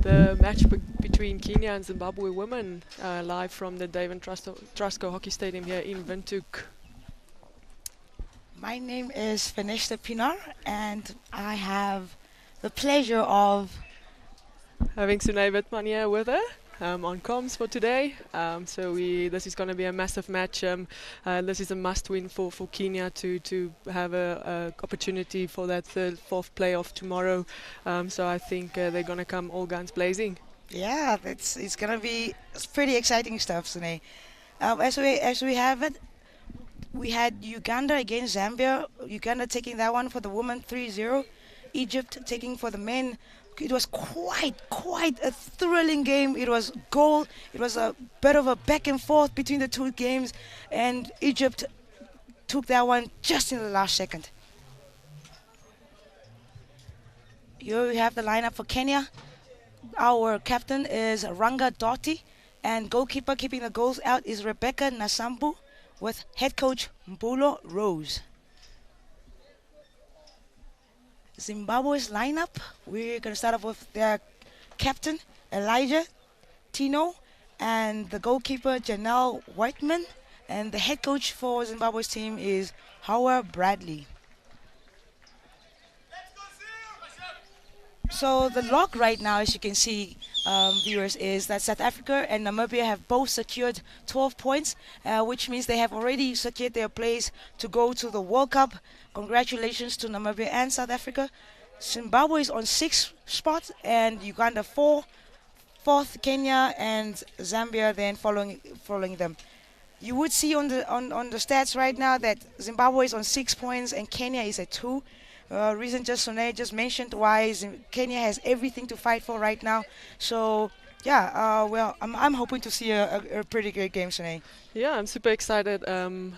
The match between Kenya and Zimbabwe women, live from the Dave and Trusco Hockey Stadium here in Windhoek. My name is Finishta Pinar, and I have the pleasure of Having Sunay Witman here with her on comms for today. This is going to be a massive match. This is a must-win for Kenya to have a opportunity for that fourth playoff tomorrow. So I think they're going to come all guns blazing. yeah, it's gonna be pretty exciting stuff, Sune. As we have it, we had Uganda against Zambia. Uganda taking that one for the women 3-0. Egypt taking for the men. It was quite a thrilling game. It was goal. It was a bit of a back and forth between the two games, and Egypt took that one just in the last second. Here we have the lineup for Kenya. Our captain is Ranga Dotti, and goalkeeper keeping the goals out is Rebecca Nasambu, with head coach Mbulo Rose. Zimbabwe's lineup, we're going to start off with their captain, Elijah Tino, and the goalkeeper, Janelle Whiteman, and the head coach for Zimbabwe's team is Howard Bradley. So the log right now, as you can see, viewers, is that South Africa and Namibia have both secured 12 points, which means they have already secured their place to go to the World Cup. Congratulations to Namibia and South Africa. Zimbabwe is on 6th spot, and Uganda 4th, Kenya and Zambia then following them. You would see on the stats right now that Zimbabwe is on 6 points and Kenya is at 2. Reason just Sonia just mentioned why Kenya has everything to fight for right now. So yeah, well, I'm hoping to see a pretty great game, Sonia. Yeah, I'm super excited.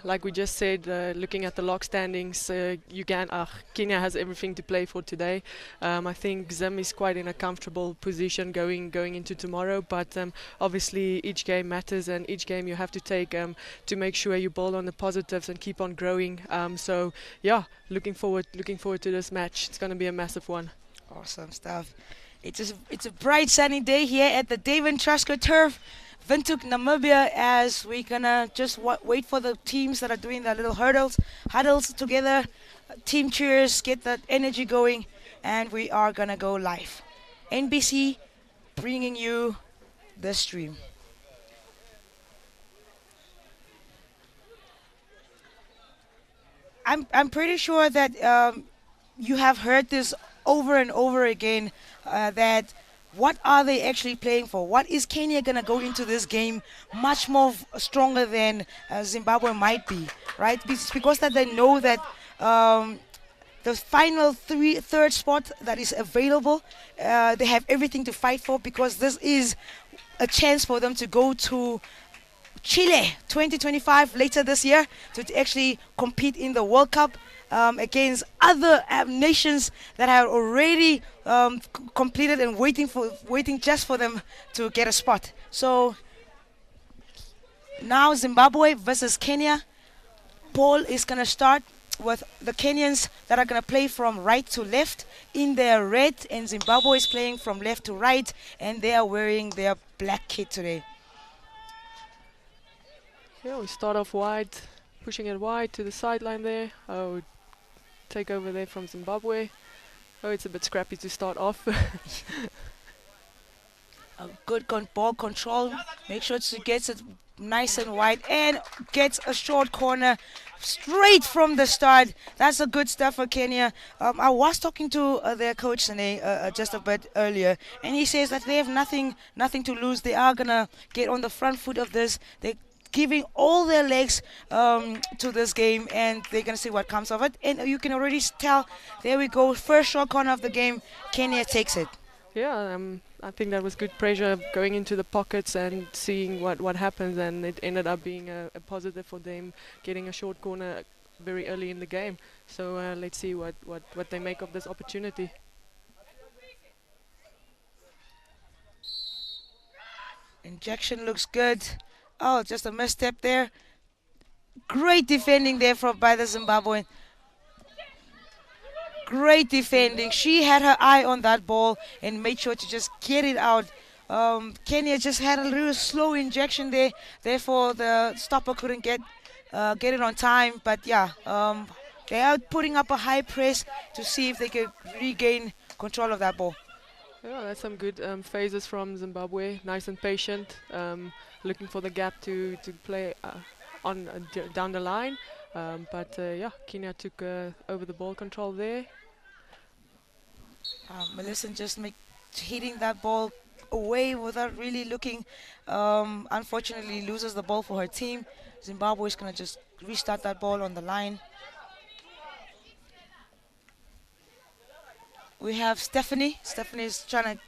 Like we just said, looking at the log standings, Kenya has everything to play for today. I think Zim is quite in a comfortable position going into tomorrow, but obviously each game matters, and each game you have to take to make sure you build on the positives and keep on growing. So yeah, looking forward to this match. It's going to be a massive one. Awesome stuff. It's a bright sunny day here at the Dave and Trusco turf. Windhoek, Namibia, as we're gonna just wait for the teams that are doing their little huddles together, team cheers, get that energy going, and we are gonna go live. NBC bringing you the stream. I'm pretty sure that you have heard this over and over again, that what are they actually playing for? What is Kenya going to go into this game much more stronger than Zimbabwe might be, right? It's because that they know that the final third spot that is available, they have everything to fight for, because this is a chance for them to go to Chile 2025 later this year to actually compete in the World Cup against other nations that have already completed and waiting just for them to get a spot. So now Zimbabwe versus Kenya. Ball is going to start with the Kenyans that are going to play from right to left in their red, and Zimbabwe is playing from left to right, and they are wearing their black kit today. Yeah, we start off wide, pushing it wide to the sideline there. Oh, take over there from Zimbabwe. Oh, it's a bit scrappy to start off. A good ball control. Make sure she gets it nice and wide and gets a short corner straight from the start. That's a good stuff for Kenya. I was talking to their coach Sane, just a bit earlier, and he says that they have nothing to lose. They are gonna get on the front foot of this. They giving all their legs to this game, and they're going to see what comes of it. And you can already tell, there we go, first short corner of the game, Kenya takes it. Yeah, I think that was good pressure going into the pockets and seeing what happens, and it ended up being a positive for them, getting a short corner very early in the game. So let's see what they make of this opportunity. Injection looks good. Oh, just a misstep there. Great defending there by the Zimbabwean. Great defending. She had her eye on that ball and made sure to just get it out. Kenya just had a little slow injection there, therefore the stopper couldn't get it on time. But yeah, they are putting up a high press to see if they could regain control of that ball. Yeah, that's some good phases from Zimbabwe. Nice and patient, looking for the gap to play on down the line. But yeah, Kenya took over the ball control there. Melissa just hitting that ball away without really looking. Unfortunately, loses the ball for her team. Zimbabwe is going to just restart that ball on the line. We have Stephanie. Stephanie is trying to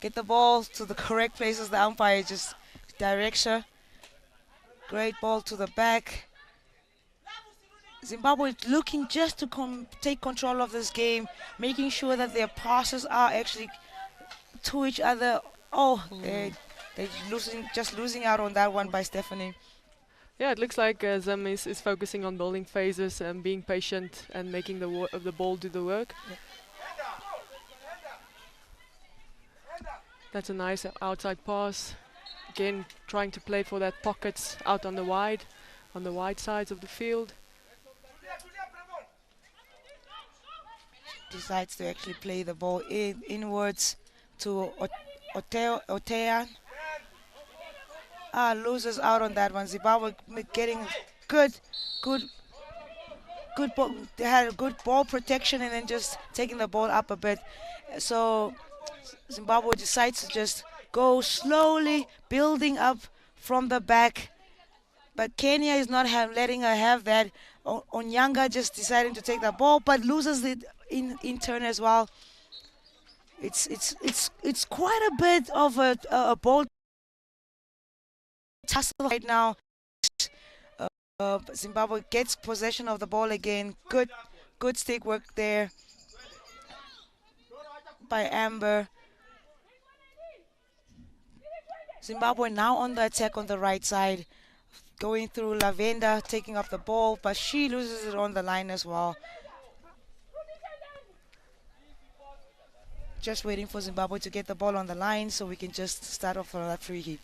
get the ball to the correct places. The umpire just directs her. Great ball to the back. Zimbabwe is looking just to take control of this game, making sure that their passes are actually to each other. Oh, they're losing out on that one by Stephanie. Yeah, it looks like Zim is focusing on building phases and being patient and making the ball do the work. Yeah. That's a nice outside pass. Again, trying to play for that pockets out on the wide sides of the field. Decides to actually play the ball inwards to Otea. Loses out on that one. Zimbabwe getting good ball. They had a good ball protection and then just taking the ball up a bit. So Zimbabwe decides to just go slowly, building up from the back. But Kenya is not letting her have that. Onyanga just deciding to take the ball, but loses it in turn as well. It's quite a bit of a ball tussle right now. Zimbabwe gets possession of the ball again. Good stick work there by Amber. Zimbabwe now on the attack on the right side, going through Lavender, taking up the ball, but she loses it on the line as well. Just waiting for Zimbabwe to get the ball on the line so we can just start off for that free hit.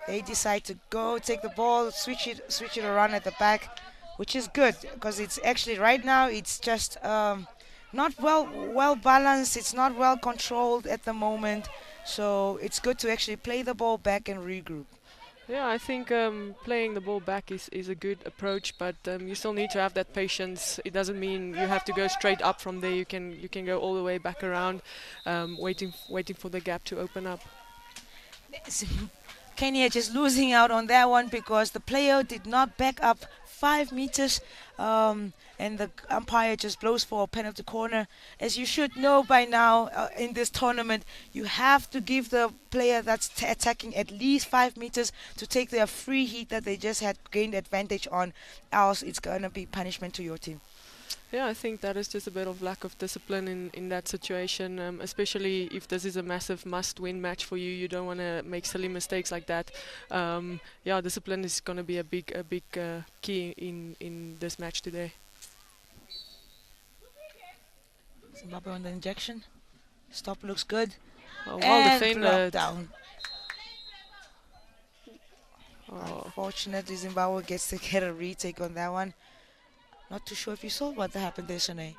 They decide to go take the ball, switch it around at the back, which is good because it's actually right now it's just not well balanced. It's not well controlled at the moment, so it's good to actually play the ball back and regroup. Yeah, I think playing the ball back is a good approach, but you still need to have that patience. It doesn't mean you have to go straight up from there. You can go all the way back around, waiting for the gap to open up. Kenya just losing out on that one because the player did not back up 5 meters, and the umpire just blows for a penalty corner. As you should know by now, in this tournament, you have to give the player that's attacking at least 5 meters to take their free hit that they just had gained advantage on, else it's going to be punishment to your team. Yeah, I think that is just a bit of lack of discipline in that situation, especially if this is a massive must-win match for you. You don't want to make silly mistakes like that. Yeah, discipline is going to be a big key in this match today. Zimbabwe on the injection. Stop looks good. Oh, well and defended. Down. Oh. Unfortunately, Zimbabwe gets to get a retake on that one. Not too sure if you saw what happened there, Shanae.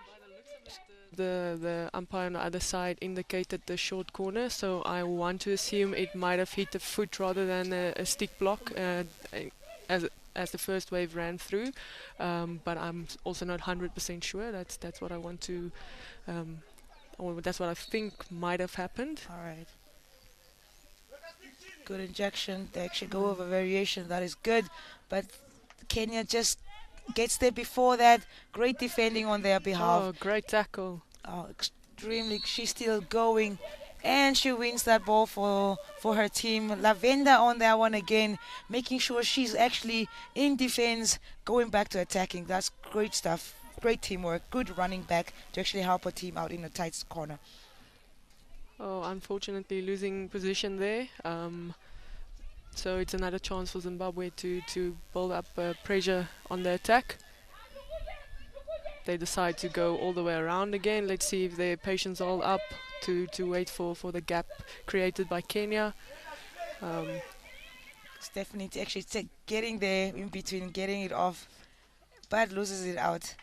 The umpire on the other side indicated the short corner, so I want to assume it might have hit the foot rather than a stick block as the first wave ran through. But I'm also not 100% sure. That's what I want to, or that's what I think might have happened. All right. Good injection. They actually go over variation. That is good. But Kenya just gets there before that. Great defending on their behalf. Oh, great tackle. Oh, extremely. She's still going. And she wins that ball for her team. Lavender on that one again, making sure she's actually in defense, going back to attacking. That's great stuff. Great teamwork. Good running back to actually help her team out in a tight corner. Oh, unfortunately losing position there. So it's another chance for Zimbabwe to build up pressure on the attack. they decide to go all the way around again. Let's see if their patience all up to wait for the gap created by Kenya. Stephanie actually getting there in between, getting it off, but loses it out.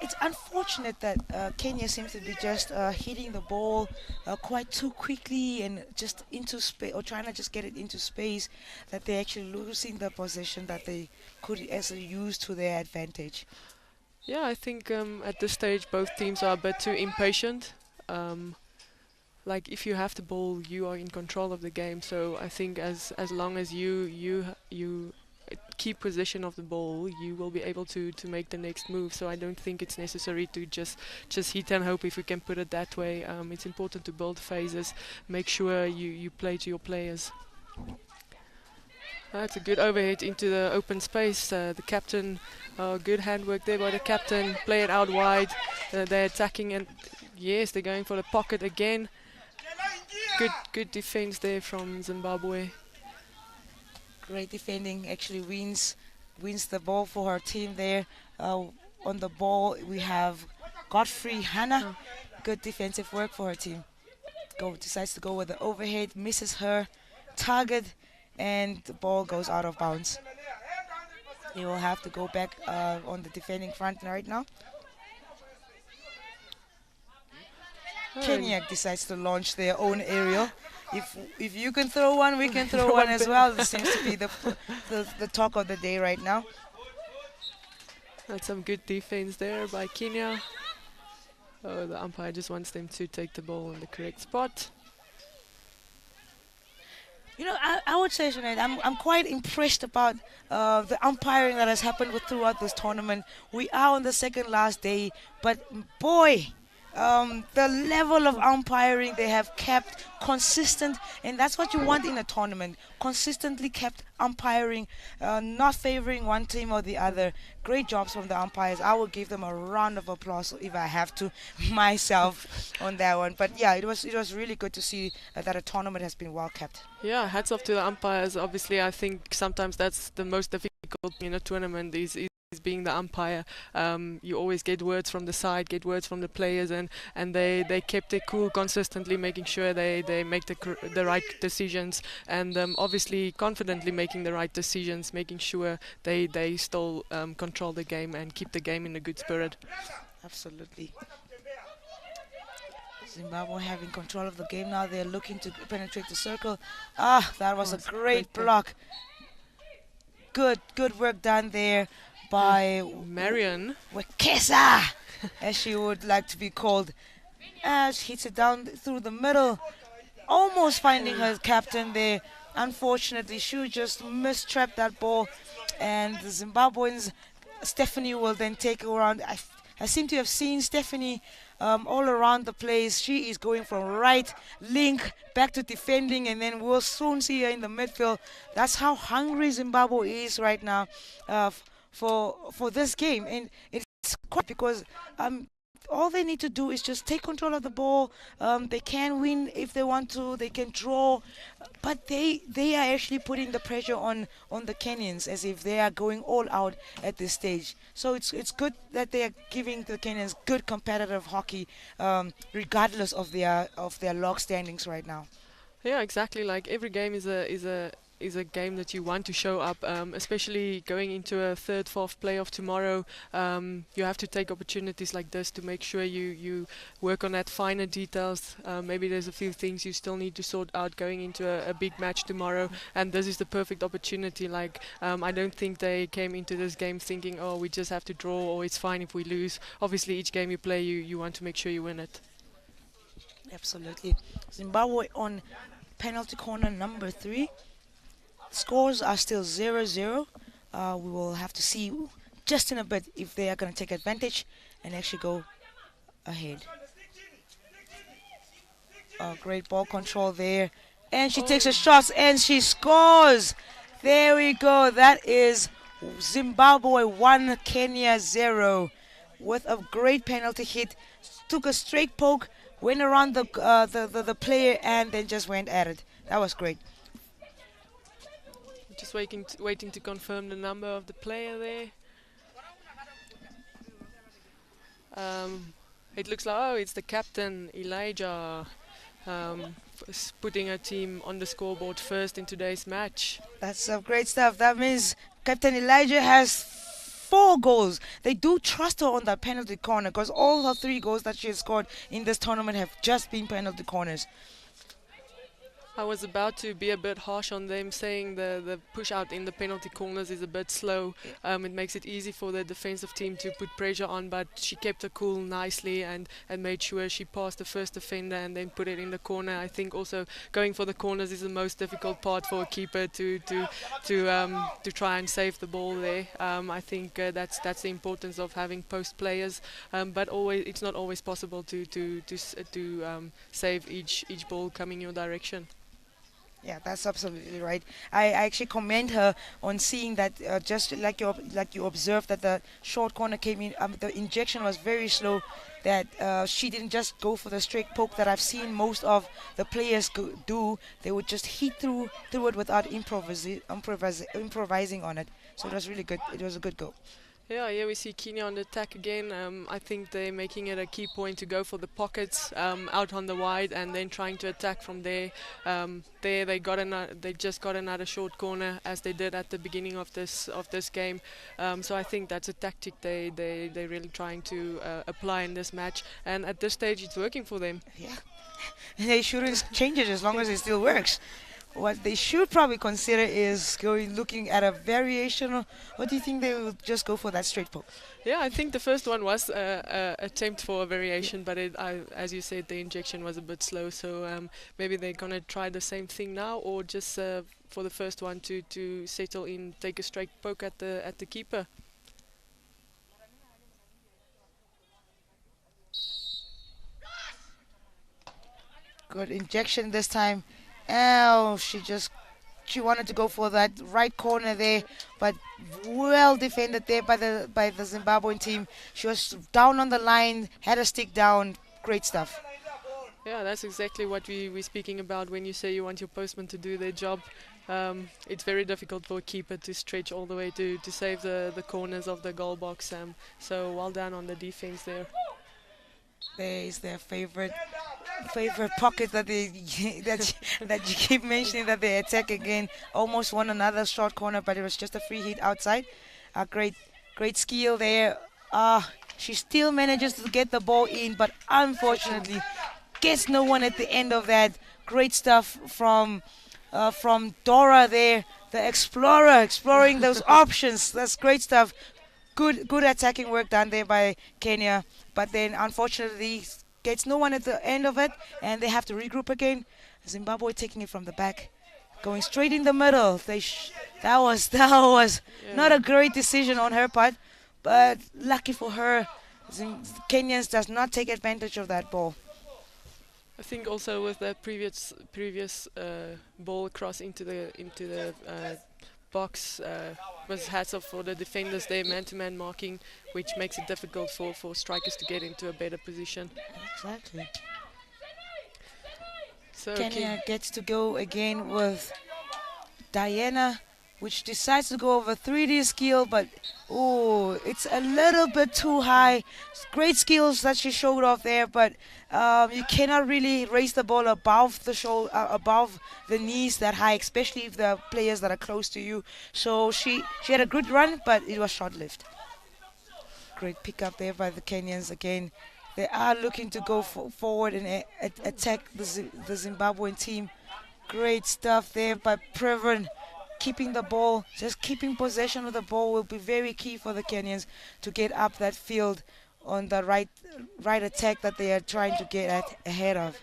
It's unfortunate that Kenya seems to be just hitting the ball quite too quickly and just into space, or trying to just get it into space, that they're actually losing the possession that they could actually use to their advantage. Yeah, I think at this stage both teams are a bit too impatient. Like if you have the ball, you are in control of the game. So I think as long as you keep possession of the ball, you will be able to make the next move. So I don't think it's necessary to just hit and hope, if we can put it that way. It's important to build phases, make sure you play to your players. That's a good overhead into the open space. The captain, good handwork there by the captain. Play it out wide. They're attacking, and yes, they're going for the pocket again. Good defense there from Zimbabwe. Great defending, actually wins the ball for her team there. On the ball we have Godfrey Hannah. Good defensive work for her team. Decides to go with the overhead, misses her target, and the ball goes out of bounds. They will have to go back on the defending front right now. Kenya decides to launch their own aerial. If you can throw one, we can throw one as well. This seems to be the talk of the day right now. That's some good defense there by Kenya. Oh, the umpire just wants them to take the ball in the correct spot. You know, I would say, Sinead, I'm quite impressed about the umpiring that has happened throughout this tournament. We are on the second last day, but boy, the level of umpiring they have kept consistent, and that's what you want in a tournament. Consistently kept umpiring, not favoring one team or the other. Great jobs from the umpires. I will give them a round of applause if I have to myself on that one. But yeah, it was really good to see that a tournament has been well kept. Yeah, hats off to the umpires. Obviously, I think sometimes that's the most difficult in a tournament is being the umpire. You always get words from the side, get words from the players, and they kept their cool consistently, making sure they make the right decisions, and obviously confidently making the right decisions, making sure they still control the game and keep the game in a good spirit. Absolutely. Zimbabwe having control of the game now. They're looking to penetrate the circle. That was a great block. Good work done there by Marion Wekesa, as she would like to be called. She hits it down through the middle, almost finding her captain there. Unfortunately, she just mistrapped that ball, and the Zimbabweans, Stephanie, will then take around. I seem to have seen Stephanie all around the place. She is going from right link back to defending, and then we'll soon see her in the midfield. That's how hungry Zimbabwe is right now for this game, and it's quite because all they need to do is just take control of the ball. They can win if they want to. They can draw, but they are actually putting the pressure on the Kenyans as if they are going all out at this stage. So it's good that they are giving the Kenyans good competitive hockey, regardless of their log standings right now. Yeah, exactly. Like every game is a game that you want to show up, especially going into a third, fourth playoff tomorrow. You have to take opportunities like this to make sure you work on that finer details. Maybe there's a few things you still need to sort out going into a big match tomorrow, and this is the perfect opportunity. Like I don't think they came into this game thinking, oh, we just have to draw, or it's fine if we lose. Obviously, each game you play, you want to make sure you win it. Absolutely. Zimbabwe on penalty corner number 3. Scores are still 0-0. We will have to see just in a bit if they are going to take advantage and actually go ahead. Great ball control there. And she takes a shot and she scores. There we go. That is Zimbabwe 1, Kenya 0. With a great penalty hit. Took a straight poke, went around the player, and then just went at it. That was great. Just waiting to confirm the number of the player there. It looks like, oh, it's the captain, Elijah, putting her team on the scoreboard first in today's match. That's some great stuff. That means Captain Elijah has 4 goals. They do trust her on that penalty corner because all her 3 goals that she has scored in this tournament have just been penalty corners. I was about to be a bit harsh on them, saying the push out in the penalty corners is a bit slow. It makes it easy for the defensive team to put pressure on, but she kept her cool nicely and made sure she passed the first defender and then put it in the corner. I think also going for the corners is the most difficult part for a keeper to try and save the ball there. I think that's the importance of having post players, but it's not always possible to save each ball coming your direction. Yeah, that's absolutely right. I actually commend her on seeing that, just like you observed that the short corner came in. The injection was very slow. That she didn't just go for the straight poke that I've seen most of the players do. They would just hit through it without improvising on it. So it was really good. It was a good goal. Yeah, we see Kenya on the attack again. I think they're making it a key point to go for the pockets out on the wide and then trying to attack from there. They just got another short corner as they did at the beginning of this game. So I think that's a tactic they're really trying to apply in this match. And at this stage, it's working for them. Yeah, they shouldn't change it as long as it still works. What they should probably consider is looking at a variation. Or do you think they will just go for that straight poke? Yeah, I think the first one was an attempt for a variation, but as you said, the injection was a bit slow. So maybe they're gonna try the same thing now, or just for the first one to settle in, take a straight poke at the keeper. Good injection this time. Oh, she wanted to go for that right corner there, but well defended there by the Zimbabwean team. She was down on the line, had a stick down. Great stuff. Yeah, that's exactly what we're speaking about when you say you want your postmen to do their job. It's very difficult for a keeper to stretch all the way to save the corners of the goal box. So well done on the defense there. There is their favorite pocket that that you keep mentioning, that they attack again. Almost won another short corner, but it was just a free hit outside. A great skill there. She still manages to get the ball in, but unfortunately gets no one at the end of that. Great stuff from Dora there, the explorer, exploring those options. That's great stuff. Good attacking work done there by Kenya, but then unfortunately gets no one at the end of it, and they have to regroup again. Zimbabwe taking it from the back, going straight in the middle. That was not a great decision on her part, but lucky for her, Kenyans does not take advantage of that ball. I think also with the previous ball cross into the box was hats off for the defenders there, man-to-man marking, which makes it difficult for strikers to get into a better position. Exactly. So Kenya gets to go again with Diana, which decides to go over 3D skill, but it's a little bit too high. Great skills that she showed off there, but you cannot really raise the ball above the shoulder, above the knees that high, especially if the players that are close to you. So she had a good run, but it was short-lived. Great pick up there by the Kenyans again. They are looking to go forward and attack the Zimbabwean team. Great stuff there by Previn. Keeping the ball, just keeping possession of the ball will be very key for the Kenyans to get up that field on the right attack that they are trying to get ahead of.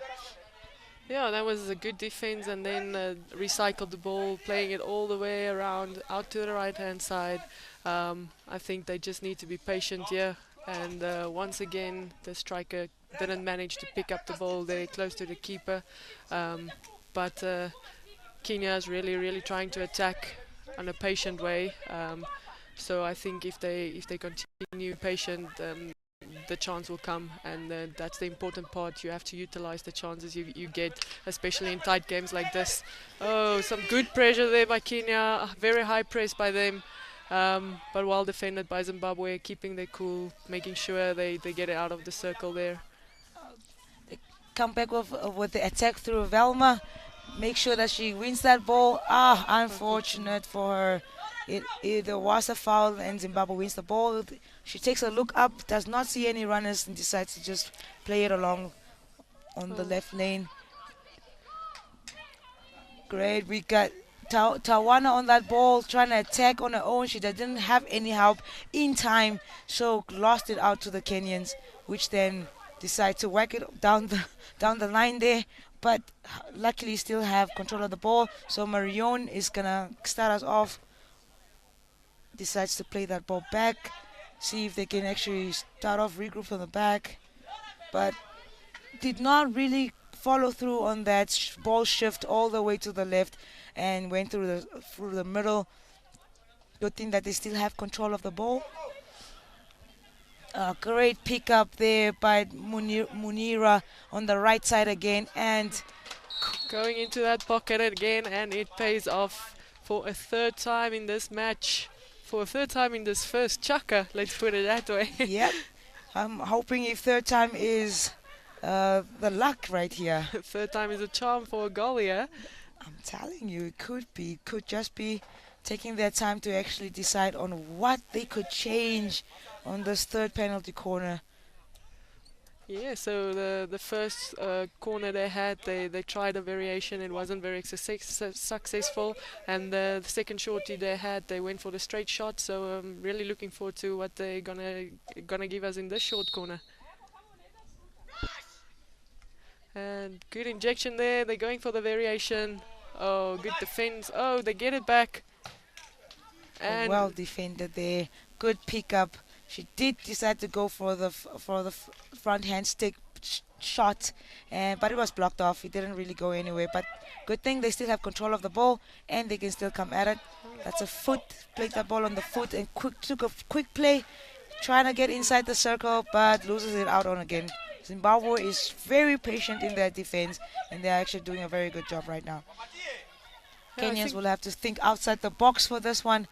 Yeah, that was a good defense, and then recycled the ball, playing it all the way around out to the right-hand side. I think they just need to be patient here, and once again the striker didn't manage to pick up the ball there close to the keeper, but Kenya is really trying to attack in a patient way. So I think if they continue patient, the chance will come, and that's the important part. You have to utilize the chances you get, especially in tight games like this. Oh, some good pressure there by Kenya. Very high press by them. but well defended by Zimbabwe, keeping their cool, making sure they get it out of the circle there. Come back with the attack through Velma. Make sure that she wins that ball. Unfortunate for her. There was a foul and Zimbabwe wins the ball. She takes a look up, does not see any runners and decides to just play it along on the left lane. Great, we got Tawana on that ball trying to attack on her own. She didn't have any help in time, so lost it out to the Kenyans, which then decide to whack it down the line there. But luckily still have control of the ball. So Marion is gonna start us off. Decides to play that ball back. See if they can actually start off regroup from the back. But did not really follow through on that ball shift all the way to the left and went through the middle. Good thing that they still have control of the ball. Great pick up there by Munira on the right side again, and going into that pocket again, and it pays off for a third time in this match, for a third time in this first chaka, let's put it that way. Yep. I'm hoping if third time is the luck right here. Third time is a charm for a goal here. I'm telling you, it could just be taking their time to actually decide on what they could change on this third penalty corner. Yeah, so the first corner they had, they tried a variation. It wasn't very successful, and the second shorty they had, they went for the straight shot. So I'm really looking forward to what they're gonna give us in this short corner. And good injection there. They're going for the variation. Oh, good defense. Oh, they get it back. And well defended there. Good pickup. She did decide to go for the front hand stick shot, but it was blocked off. It didn't really go anywhere. But good thing they still have control of the ball and they can still come at it. That's a foot. Played that ball on the foot and took a quick play, trying to get inside the circle, but loses it out on again. Zimbabwe is very patient in their defense, and they're actually doing a very good job right now. yeah, Kenyans will have to think outside the box for this one.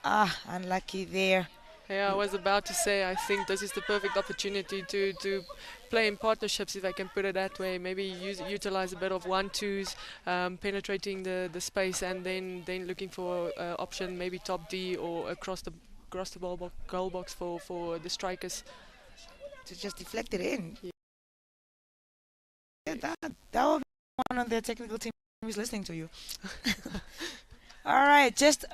Unlucky there. Yeah, I was about to say, I think this is the perfect opportunity to play in partnerships, if I can put it that way. Maybe utilize a bit of 1-2s, penetrating the space, and then looking for option, maybe top D or across the goal box for the strikers. To just deflect it in. Yeah. Yeah, that will be one on their technical team who's listening to you. All right, just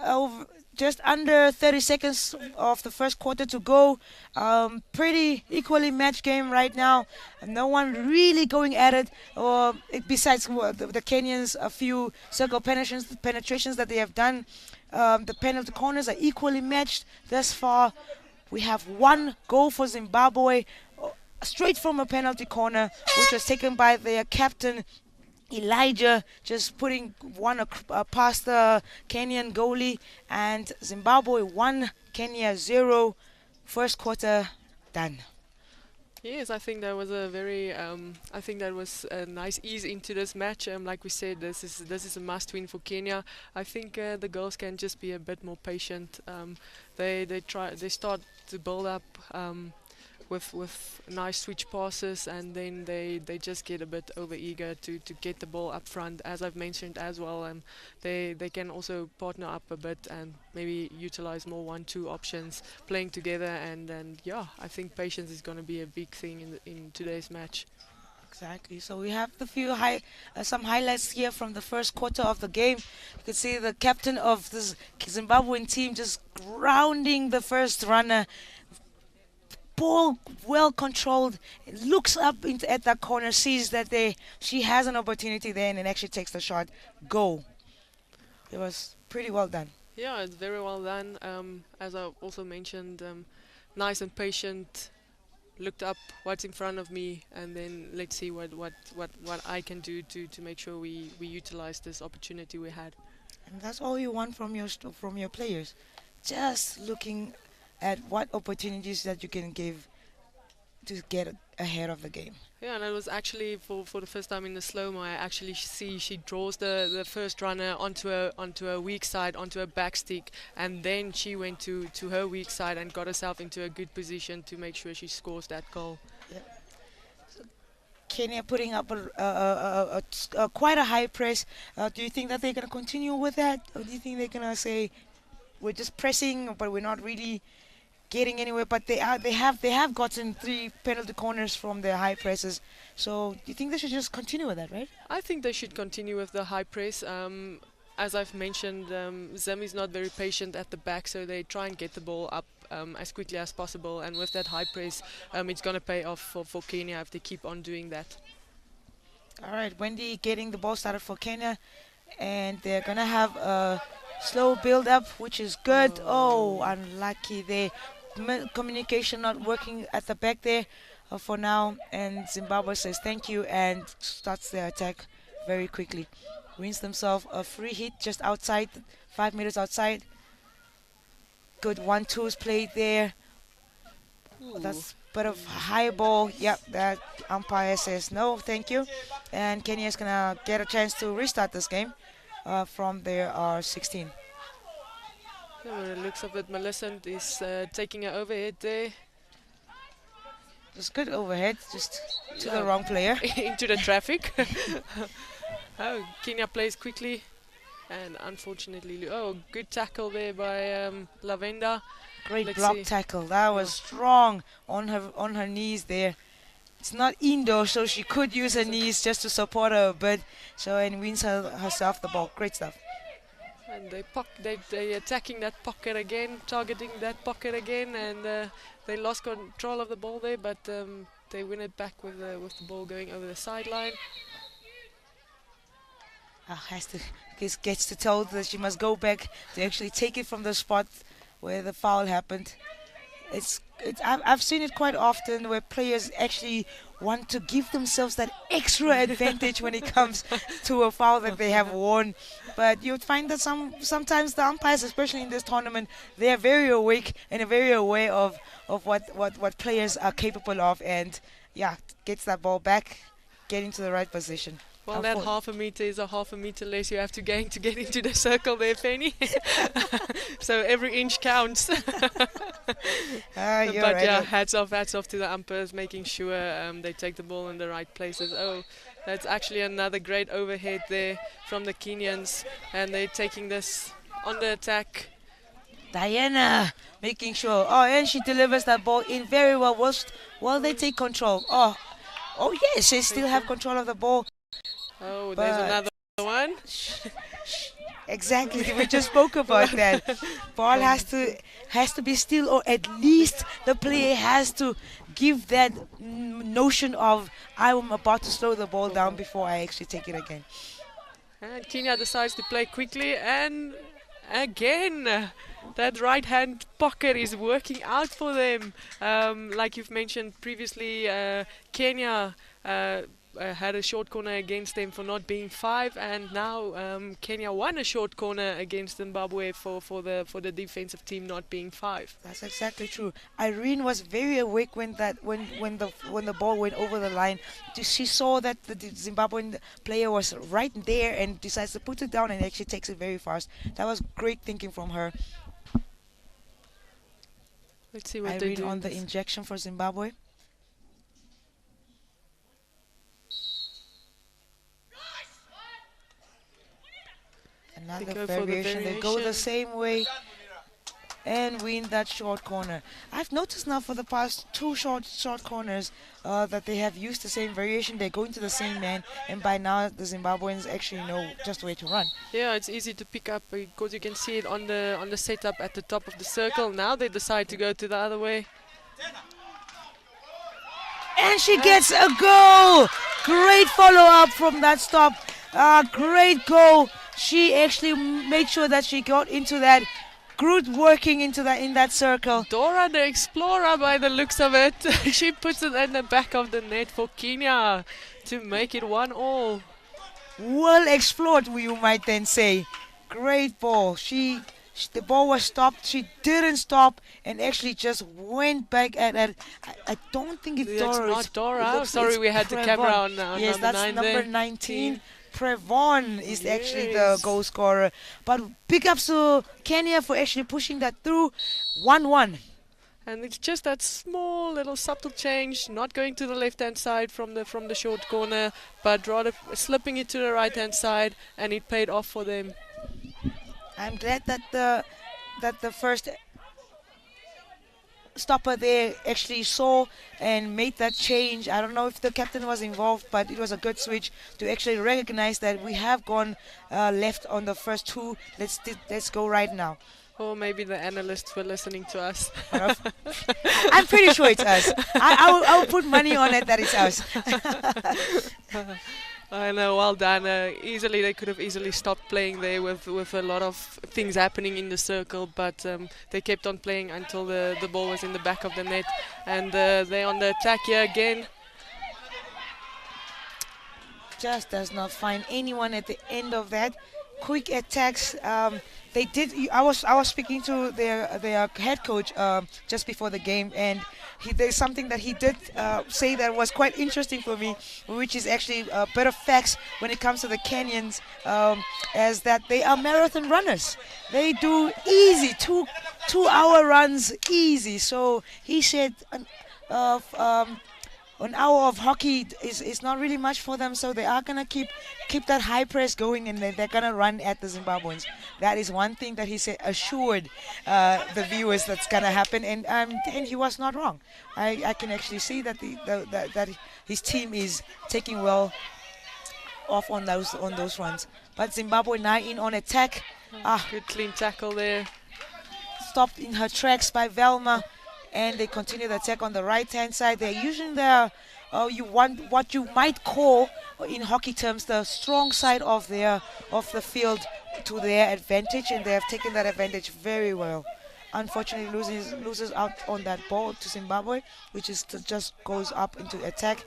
under 30 seconds of the first quarter to go. Pretty equally matched game right now. No one really going at it. Besides the Kenyans, a few circle penetrations that they have done. The penalty corners are equally matched thus far. We have one goal for Zimbabwe, straight from a penalty corner, which was taken by their captain, Elijah, just putting one past the Kenyan goalie. And Zimbabwe 1, Kenya 0. First quarter done. Yes, I think that was a very, I think that was a nice ease into this match. Like we said, this is a must-win for Kenya. I think the girls can just be a bit more patient. They start to build up with nice switch passes, and then they just get a bit over eager to get the ball up front, as I've mentioned as well. They can also partner up a bit and maybe utilize more 1-2 options playing together, and yeah, I think patience is going to be a big thing in today's match. Exactly. So we have the some highlights here from the first quarter of the game. You can see the captain of this Zimbabwean team just grounding the first runner. Ball well controlled. Looks up at that corner, sees that she has an opportunity there, and then actually takes the shot. Goal. It was pretty well done. Yeah, it's very well done. As I also mentioned, nice and patient. Looked up what's in front of me, and then let's see what I can do to make sure we utilize this opportunity we had. And that's all you want from your players. Just looking at what opportunities that you can give to get ahead of the game. Yeah, and it was actually for the first time in the slow-mo, I actually see she draws the first runner onto a weak side, onto a back stick, and then she went to her weak side and got herself into a good position to make sure she scores that goal. Yeah. Kenya putting up quite a high press. Do you think that they're going to continue with that, or do you think they're going to say we're just pressing, but we're not really getting anywhere? But they have gotten 3 penalty corners from their high presses. So do you think they should just continue with that, right? I think they should continue with the high press. As I've mentioned, Zim is not very patient at the back, so they try and get the ball up as quickly as possible. And with that high press, it's going to pay off for Kenya if they keep on doing that. All right, Wendy getting the ball started for Kenya, and they're going to have a slow build up, which is good. Oh, unlucky there. Communication not working at the back there for now, and Zimbabwe says thank you and starts their attack very quickly. Wins themselves a free hit just outside, 5 meters outside. Good 1-2s played there. That's a bit of high ball. Yep, that umpire says no, thank you. And Kenya's gonna get a chance to restart this game from their 16. Yeah, well, it looks of it, Millicent is taking an overhead there. It's good overhead, just to the Yeah. wrong player. Into the traffic. Oh, Kenya plays quickly, and unfortunately, good tackle there by Lavenda. Great Let's block see. tackle. That was strong on her knees there. It's not indoor, so she could use her knees just to support her a bit. So and wins herself the ball. Great stuff. And they attacking that pocket again, targeting that pocket again, and they lost control of the ball there, but they win it back with the ball going over the sideline. Gets to tell that she must go back to actually take it from the spot where the foul happened. I've seen it quite often where players actually want to give themselves that extra advantage when it comes to a foul that they have won. But you'd find that sometimes the umpires, especially in this tournament, they are very awake and very aware of what players are capable of, and yeah, gets that ball back, get into the right position. Well, that half a meter is a half a meter less you have to gain to get into the circle there, Penny. So every inch counts. But Right. yeah, hats off to the umpires, making sure they take the ball in the right places. Oh, that's actually another great overhead there from the Kenyans, and they're taking this on the attack. Diana making sure. Oh, and she delivers that ball in very well. While they take control. Oh yes, they still have control of the ball. Oh, there's another one. Exactly, we just spoke about that. Ball has to be still, or at least the player has to give that notion of I'm about to slow the ball down before I actually take it again. And Kenya decides to play quickly, and again, that right-hand pocket is working out for them. Like you've mentioned previously, Kenya had a short corner against them for not being 5, and now Kenya won a short corner against Zimbabwe for the defensive team not being 5. That's exactly true. Irene was very awake when the ball went over the line. She saw that the Zimbabwean player was right there and decides to put it down and actually takes it very fast. That was great thinking from her. Let's see what they Irene do. on the injection for Zimbabwe. Another variation. They go the same way and win that short corner. I've noticed now for the past 2 short corners that they have used the same variation. They're going to the same man, and by now the Zimbabweans actually know just where to run. Yeah, it's easy to pick up because you can see it on the setup at the top of the circle. Now they decide to go to the other way. And she gets a goal! Great follow-up from that stop. Great goal. She actually made sure that she got into that. Good working in that circle. Dora the Explorer, by the looks of it. She puts it in the back of the net for Kenya to make it 1-1. Well explored, you might then say. Great ball. She The ball was stopped. She didn't stop and actually just went back at. I don't think it's It's Dora. not Dora. It looks, Sorry, it's we had the Prevon. camera on Yes, number that's 9 number there. 19. Prevon is actually the Yes. goal scorer. But big ups to Kenya for actually pushing that through. 1-1. And it's just that small little subtle change, not going to the left-hand side from the short corner, but rather slipping it to the right-hand side, and it paid off for them. I'm glad that the first stopper there actually saw and made that change. I don't know if the captain was involved, but it was a good switch to actually recognize that we have gone left on the first two. Let's go right now. Or maybe the analysts were listening to us. I'm pretty sure it's us. I will put money on it that it's us. I know, well done. They could have easily stopped playing there with a lot of things happening in the circle, but they kept on playing until the ball was in the back of the net. And they're on the attack here again. Just does not find anyone at the end of that. Quick attacks. They did. I was speaking to their head coach just before the game, and there's something that he did say that was quite interesting for me, which is actually a bit of facts when it comes to the Kenyans, as that they are marathon runners. They do easy 2-hour runs easy. So he said an hour of hockey is not really much for them, so they are gonna keep that high press going, and they're gonna run at the Zimbabweans. That is one thing that he said, assured the viewers that's gonna happen, and he was not wrong. I can actually see that that his team is taking well off on those runs. But Zimbabwe now in on attack. Good clean tackle there. Stopped in her tracks by Velma. And they continue the attack on the right-hand side. They're using what you might call, in hockey terms, the strong side of the field to their advantage, and they have taken that advantage very well. Unfortunately, loses out on that ball to Zimbabwe, which is just goes up into attack.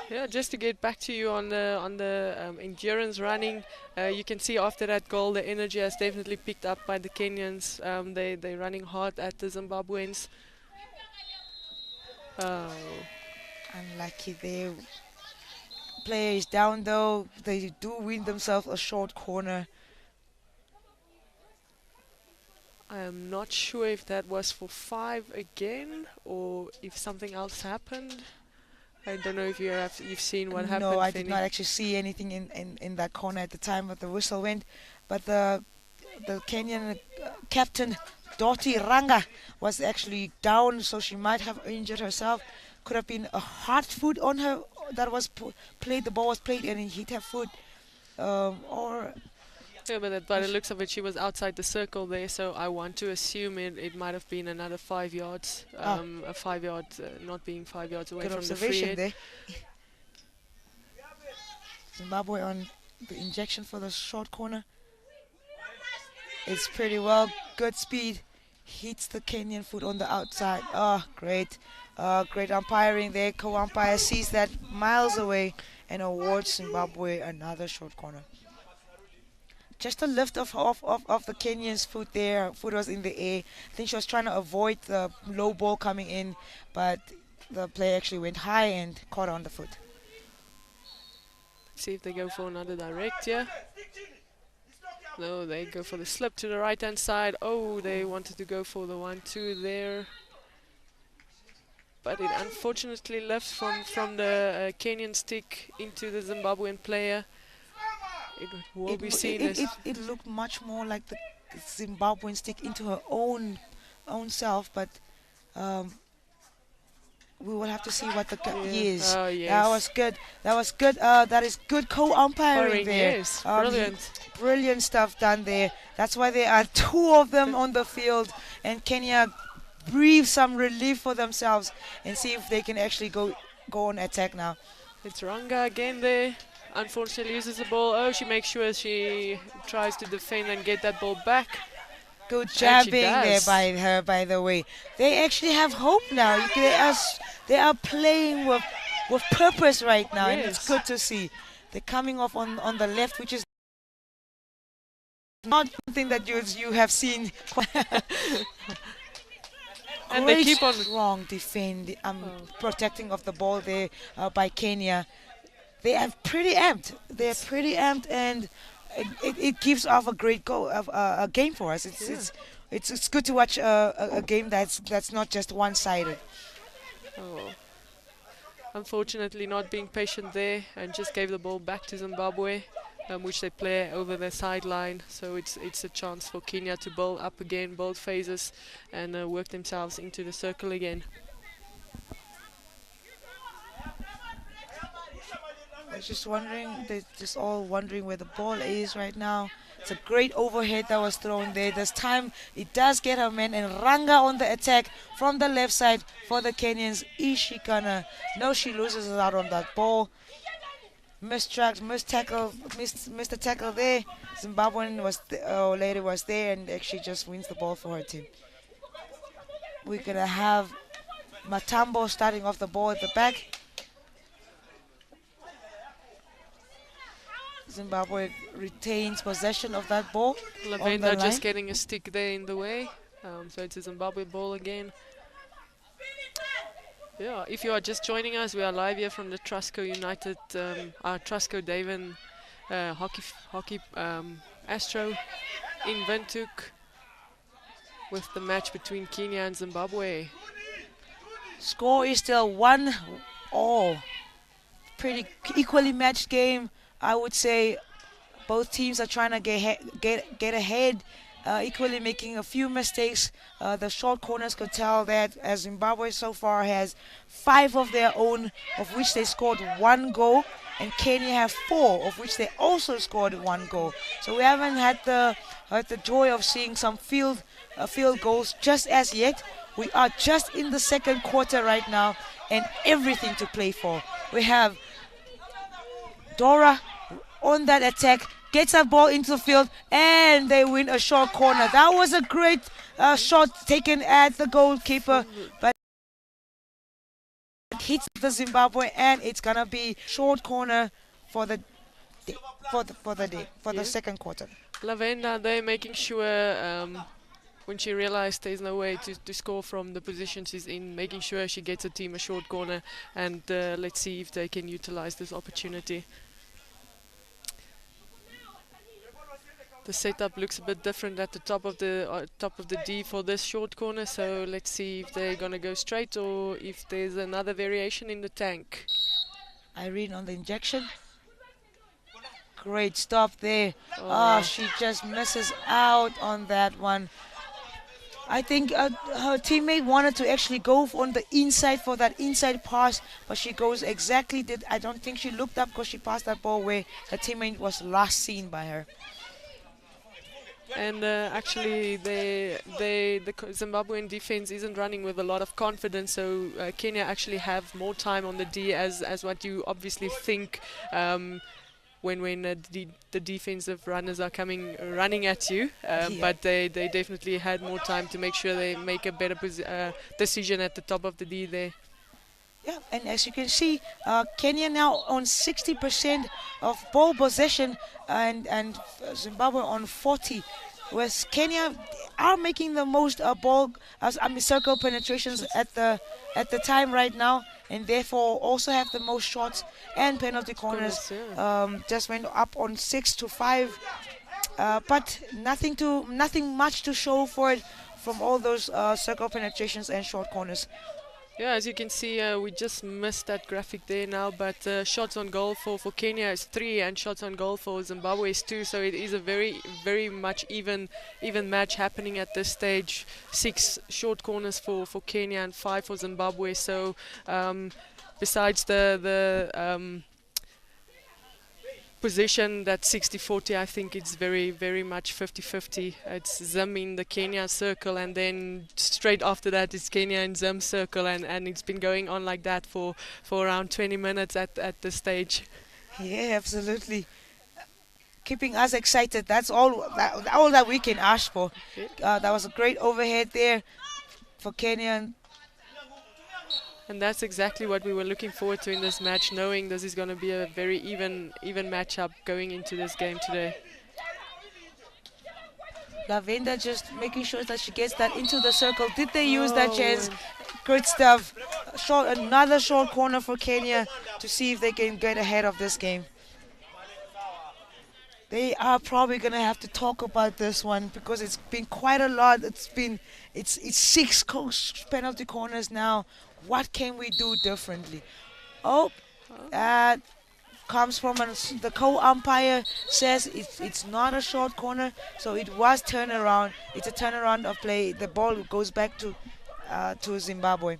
Yeah, just to get back to you on the endurance running, you can see after that goal the energy has definitely picked up by the Kenyans. They're running hard at the Zimbabweans. Oh. Unlucky there. Player is down though. They do win themselves a short corner. I am not sure if that was for 5 again or if something else happened. I don't know if you've seen what happened. No, I did not actually see anything in that corner at the time that the whistle went. But the Kenyan captain, Doti Ranga, was actually down, so she might have injured herself. Could have been a hard foot on her that was played. The ball was played and it hit her foot. Yeah, but by the looks of it, she was outside the circle there, so I want to assume it might have been another 5 yards. A 5 yard, not being 5 yards away good from the free observation hit. there. Zimbabwe on the injection for the short corner. It's pretty well. Good speed. Hits the Kenyan foot on the outside. Oh, great. Great umpiring there. Co-umpire sees that miles away and awards Zimbabwe another short corner. Just a lift of the Kenyan's foot there. Foot was in the air. I think she was trying to avoid the low ball coming in, but the player actually went high and caught on the foot. See if they go for another direct here. No, they go for the slip to the right-hand side. Oh, they wanted to go for the 1-2 there. But it unfortunately left from the Kenyan stick into the Zimbabwean player. It will be seen as... It looked much more like the Zimbabwean stick into her own self, but we will have to see what the yes. Oh, yes. That was good. That was good. That is good co-umpiring there. Yes, brilliant. Brilliant stuff done there. That's why there are 2 of them on the field, and Kenya breathe some relief for themselves and see if they can actually go on attack now. It's Ranga again there. Unfortunately loses the ball. Oh, she makes sure she tries to defend and get that ball back. Good jabbing there by her, by the way. They actually have hope now. They are playing with purpose right now, and it's good to see. They're coming off on the left, which is not something that you have seen. And they Great keep on. strong defend, Oh. protecting of the ball there by Kenya. They are pretty amped. They're pretty amped, and it gives off a great go of a game for us. Yeah. It's good to watch a game that's not just one-sided. Oh. Unfortunately, not being patient there and just gave the ball back to Zimbabwe, which they play over their sideline. So it's a chance for Kenya to build up again, build phases, and work themselves into the circle again. I was just wondering, they're just all wondering where the ball is right now. It's a great overhead that was thrown there. This time it does get her man, and Ranga on the attack from the left side for the Kenyans. Is she gonna? No, she loses out on that ball. Missed tackle there. Zimbabwean lady was there and actually just wins the ball for her team. We're gonna have Matambo starting off the ball at the back. Zimbabwe retains possession of that ball. Lavenda just getting a stick there in the way. So it's a Zimbabwe ball again. Yeah, if you are just joining us, we are live here from the Trusco United, Trusco Davin hockey Astro in Windhoek with the match between Kenya and Zimbabwe. Score is still 1-all. Pretty equally matched game. I would say both teams are trying to get ahead, equally making a few mistakes. The short corners could tell that as Zimbabwe so far has 5 of their own, of which they scored 1 goal, and Kenya have 4, of which they also scored 1 goal. So we haven't had the joy of seeing some field goals just as yet. We are just in the second quarter right now, and everything to play for. We have Dora on that attack, gets a ball into the field, and they win a short corner. That was a great shot taken at the goalkeeper, but it hits the Zimbabwe, and it's gonna be short corner for the second quarter. Lavenda, they're making sure when she realized there's no way to score from the position she's in, making sure she gets a team a short corner, and let's see if they can utilize this opportunity. The setup looks a bit different at the top of the D for this short corner, so let's see if they're gonna go straight or if there's another variation in the tank. Irene on the injection. Great stop there. She just misses out on that one. I think her teammate wanted to actually go on the inside for that inside pass, but she goes exactly. I don't think she looked up because she passed that ball where her teammate was last seen by her. And actually, the Zimbabwean defense isn't running with a lot of confidence, so Kenya actually have more time on the D as what you obviously think when the defensive runners are running at you. But they definitely had more time to make sure they make a better decision at the top of the D there. Yeah, and as you can see, Kenya now on 60% of ball possession, and Zimbabwe on 40%. Whereas Kenya are making the most circle penetrations at the time right now, and therefore also have the most shots and penalty corners. Just went up on 6-5, but nothing much to show for it from all those circle penetrations and short corners. Yeah, as you can see, we just missed that graphic there now, but shots on goal for Kenya is 3 and shots on goal for Zimbabwe is 2, so it is a very, very much even match happening at this stage. 6 short corners for Kenya and 5 for Zimbabwe, so besides the position that 60-40, I think it's very, very much 50-50. It's Zim in the Kenya circle, and then straight after that it's Kenya and Zim circle, and it's been going on like that for around 20 minutes at this stage. Yeah, absolutely. Keeping us excited. That's all that we can ask for. That was a great overhead there for Kenya. And that's exactly what we were looking forward to in this match, knowing this is going to be a very even matchup going into this game today. Lavender just making sure that she gets that into the circle. Did they use that Oh, chance? and Good stuff. Another short corner for Kenya to see if they can get ahead of this game. They are probably gonna have to talk about this one because it's been quite a lot. It's six penalty corners now. What can we do differently? Oh, that comes from the co-umpire says it's not a short corner, so it was turnaround. It's a turnaround of play. The ball goes back to Zimbabwe.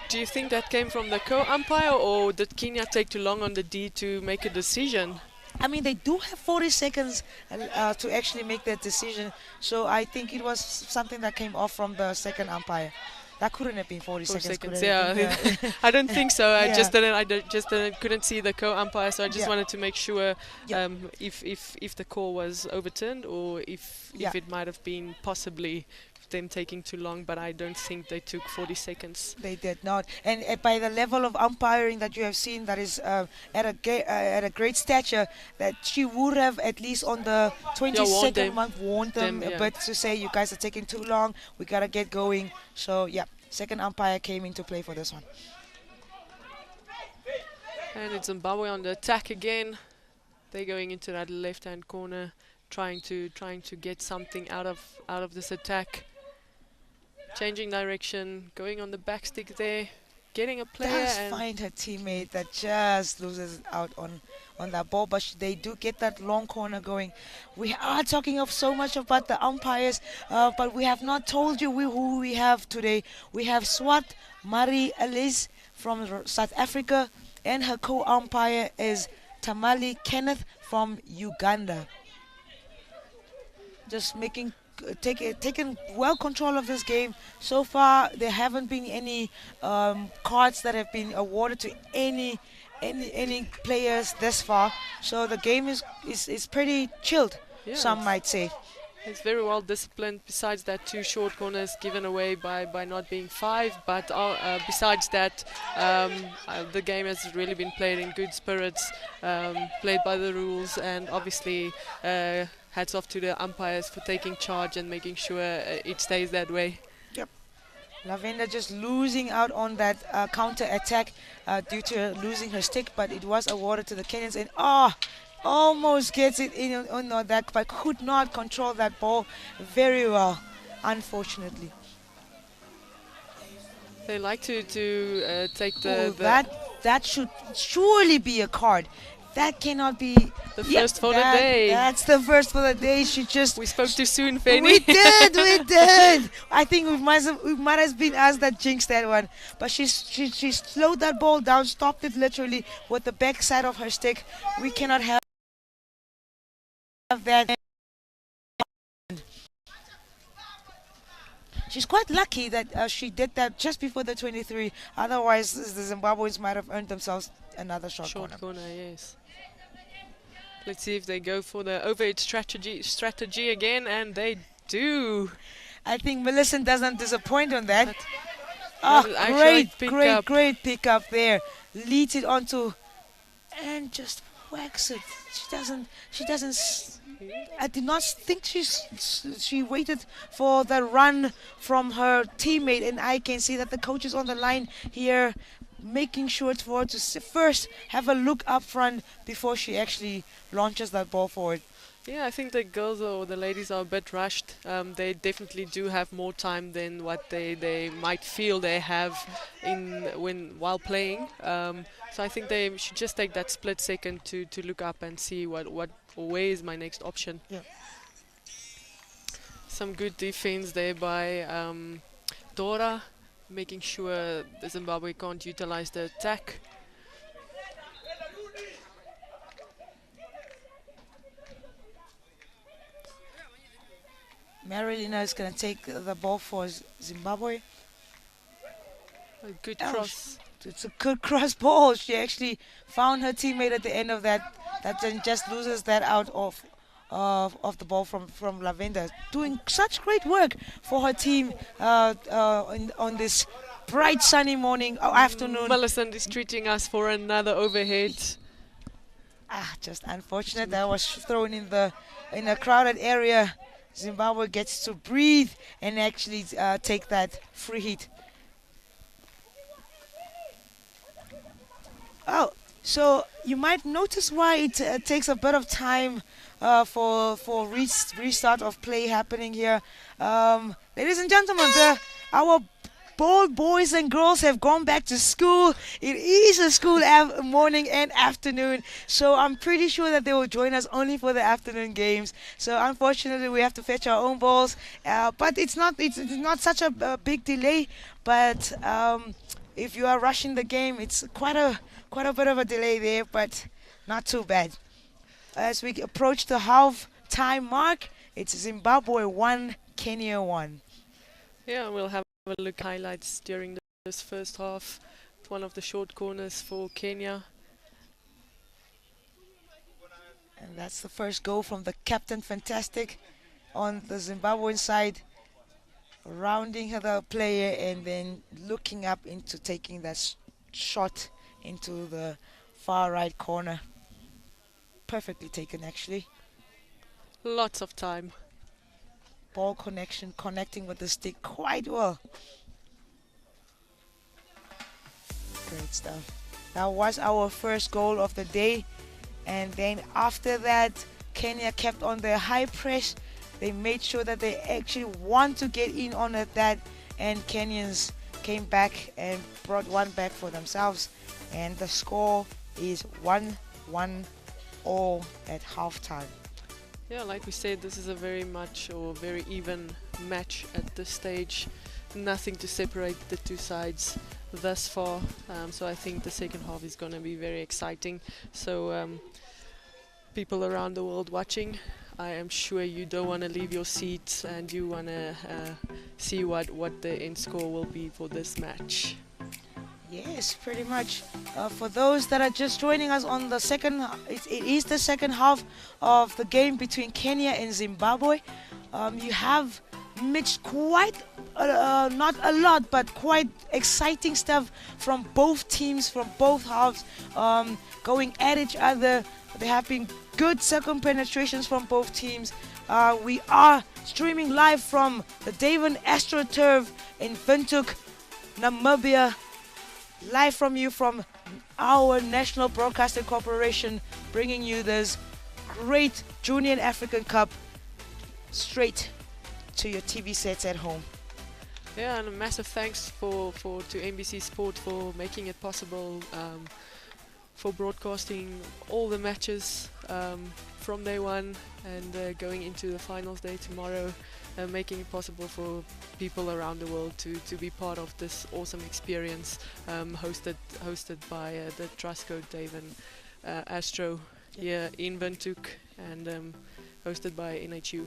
do you think that came from the co-umpire, or did Kenya take too long on the D to make a decision? I mean, they do have 40 seconds to actually make that decision, so I think it was something that came off from the second umpire. That couldn't have been 40 4 seconds. seconds, Could it have yeah. been? Yeah. I don't think so. I Yeah. just didn't. Just couldn't see the co-umpire, so I just Yeah. wanted to make sure Yeah. if the call was overturned, or if Yeah. it might have been possibly them taking too long. But I don't think they took 40 seconds. They did not, and by the level of umpiring that you have seen, that is at a great stature, that she would have at least on the 22nd them. month warned them Them, a yeah. bit to say you guys are taking too long. We gotta get going. So yeah, second umpire came into play for this one. And it's Zimbabwe on the attack again. They're going into that left-hand corner, trying to get something out of this attack. Changing direction, going on the back stick there, getting a player. Does And find her teammate that just loses out on that ball, but they do get that long corner going. We are talking of so much about the umpires, but we have not told you who we have today. We have Swat Marie Elise from South Africa, and her co-umpire is Tamali Kenneth from Uganda. Just taking well control of this game. So far, there haven't been any cards that have been awarded to any players this far. So the game is pretty chilled. yeah, Some might say. it's very well disciplined. Besides that, 2 short corners given away by not being 5. But besides that, the game has really been played in good spirits, played by the rules, and obviously hats off to the umpires for taking charge and making sure it stays that way. Lavender just losing out on that counter attack due to losing her stick, but it was awarded to the Kenyans, and almost gets it in on that, but could not control that ball very well, unfortunately. They like to take Oh, the that should surely be a card. That cannot be first for the day. That's the first for the day. She just We spoke too soon, we Fanny. did. I think we might have been us that jinxed that one. But she slowed that ball down, stopped it literally with the back side of her stick. We cannot have that. She's quite lucky that she did that just before the 23. Otherwise, the Zimbabweans might have earned themselves another short corner. Corner, yes. Let's see if they go for the overhead strategy again, and they do. I think Millicent doesn't disappoint on that. That is actually Great pick up there. Leads it onto and just whacks it. She doesn't. I did not think she waited for the run from her teammate, and I can see that the coach is on the line here, making sure for her to first have a look up front before she actually launches that ball forward. Yeah, I think the girls or the ladies are a bit rushed. They definitely do have more time than what they might feel they have while playing. So I think they should just take that split second to look up and see what where is my next option. Yeah. Some good defense there by Dora, making sure the Zimbabwe can't utilize the attack. Marilina is going to take the ball for Zimbabwe. A good Ouch. cross. It's a good cross ball. She actually found her teammate at the end of that then just loses that out of the ball from Lavender. Doing such great work for her team on this bright sunny morning afternoon. Millicent is treating us for another overhead. Just unfortunate that was thrown in a crowded area. Zimbabwe gets to breathe and actually take that free hit. Oh, so you might notice why it takes a bit of time for restart of play happening here. Ladies and gentlemen, our bold boys and girls have gone back to school. It is a school morning and afternoon, so I'm pretty sure that they will join us only for the afternoon games. So unfortunately, we have to fetch our own balls, but it's not such a big delay. But if you are rushing the game, it's quite a bit of a delay there, but not too bad. As we approach the half time mark, it's Zimbabwe 1, Kenya 1. Yeah, we'll have a look highlights during this first half. One of the short corners for Kenya. And that's the first goal from the captain, fantastic, on the Zimbabwean side, rounding the player and then looking up into taking that shot into the far right corner. Perfectly taken, actually. Lots of time. Ball connecting with the stick quite well. Great stuff. That was our first goal of the day. And then after that, Kenya kept on their high press. They made sure that they actually want to get in on that. And Kenyans came back and brought one back for themselves. And the score is 1-1 all at halftime. Yeah, like we said, this is a very even match at this stage. Nothing to separate the two sides thus far. So I think the second half is going to be very exciting. So people around the world watching, I am sure you don't want to leave your seats and you want to see what the end score will be for this match. Yes, pretty much. For those that are just joining us on the second, it is the second half of the game between Kenya and Zimbabwe. You have mixed quite, not a lot, but quite exciting stuff from both teams, from both halves, going at each other. There have been good second penetrations from both teams. We are streaming live from the Davin AstroTurf in Windhoek, Namibia. Live from our National Broadcasting Corporation, bringing you this great Junior African Cup straight to your TV sets at home. Yeah, and a massive thanks to NBC Sport for making it possible, for broadcasting all the matches from day one and going into the finals day tomorrow, making it possible for people around the world to be part of this awesome experience, hosted by the Trustco Davin Astro here in Windhoek and hosted by NHU.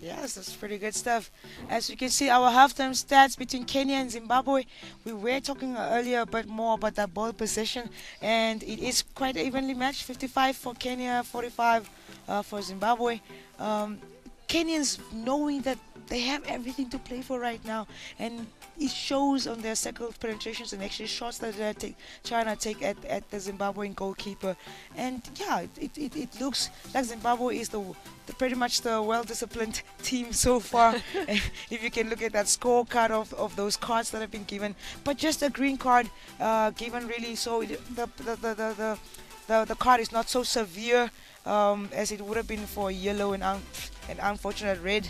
Yes, that's pretty good stuff. As you can see, our halftime stats between Kenya and Zimbabwe, we were talking earlier a bit more about that ball possession, and it is quite evenly matched, 55 for Kenya, 45 for Zimbabwe. Kenyans knowing that they have everything to play for right now, and it shows on their second penetrations and actually shots that they're trying to take at the Zimbabwean goalkeeper. And yeah, it looks like Zimbabwe is pretty much the well-disciplined team so far. If you can look at that scorecard of those cards that have been given, but just a green card given really, so the card is not so severe as it would have been for yellow and an unfortunate red.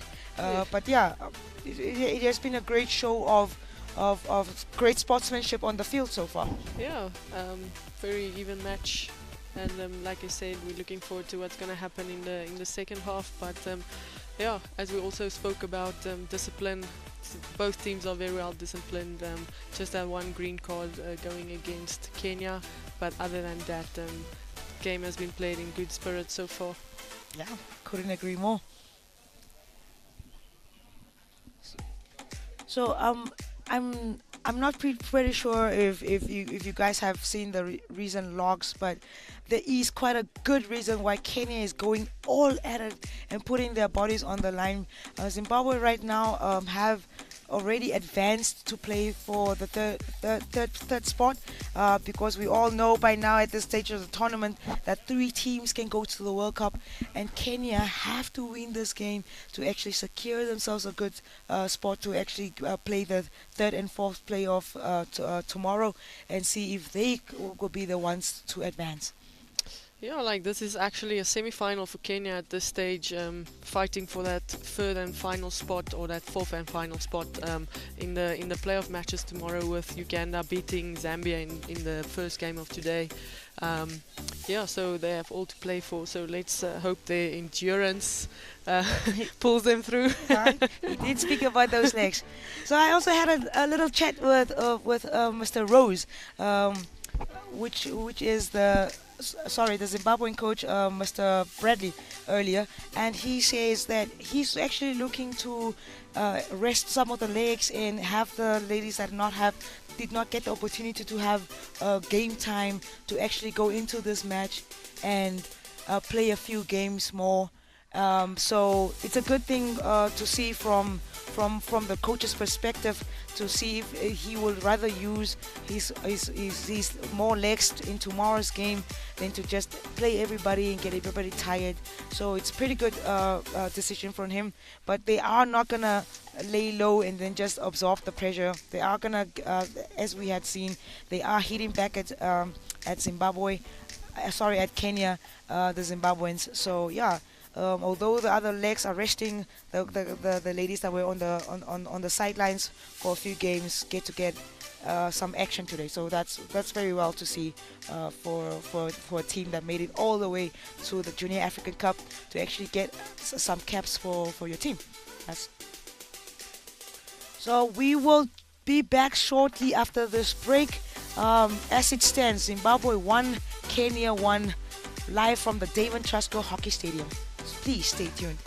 But yeah, it has been a great show of great sportsmanship on the field so far. Yeah, very even match, and like I said, we're looking forward to what's going to happen in the second half. But yeah, as we also spoke about discipline, both teams are very well disciplined. Just that one green card going against Kenya, but other than that, game has been played in good spirit so far. Yeah, couldn't agree more. So I'm not pretty sure if you guys have seen the recent logs, but there is quite a good reason why Kenya is going all at it and putting their bodies on the line. Zimbabwe right now have already advanced to play for the third spot, because we all know by now at this stage of the tournament that 3 teams can go to the World Cup, and Kenya have to win this game to actually secure themselves a good spot to actually play the third and fourth playoff tomorrow, and see if they will be the ones to advance. Yeah, like this is actually a semi-final for Kenya at this stage, fighting for that third and final spot, or that fourth and final spot, in the playoff matches tomorrow, with Uganda beating Zambia in the first game of today. Yeah, so they have all to play for. So let's hope their endurance pulls them through. You did speak about those legs. So I also had a little chat with Mr. Rose, which is the Zimbabwean coach, Mr. Bradley, earlier, and he says that he's actually looking to rest some of the legs and have the ladies that did not get the opportunity to have game time to actually go into this match and play a few games more. So it's a good thing to see from the coach's perspective, to see if he would rather use his more legs in tomorrow's game than to just play everybody and get everybody tired. So it's a pretty good decision from him. But they are not gonna lay low and then just absorb the pressure. They are gonna, as we had seen, they are hitting back at Zimbabwe. At Kenya, the Zimbabweans. So yeah. Although the other legs are resting, the ladies that were on the sidelines for a few games get some action today. So that's very well to see for a team that made it all the way to the Junior African Cup to actually get some caps for your team. So we will be back shortly after this break. As it stands, Zimbabwe 1, Kenya 1, live from the Davin Trusco Hockey Stadium. Please stay tuned.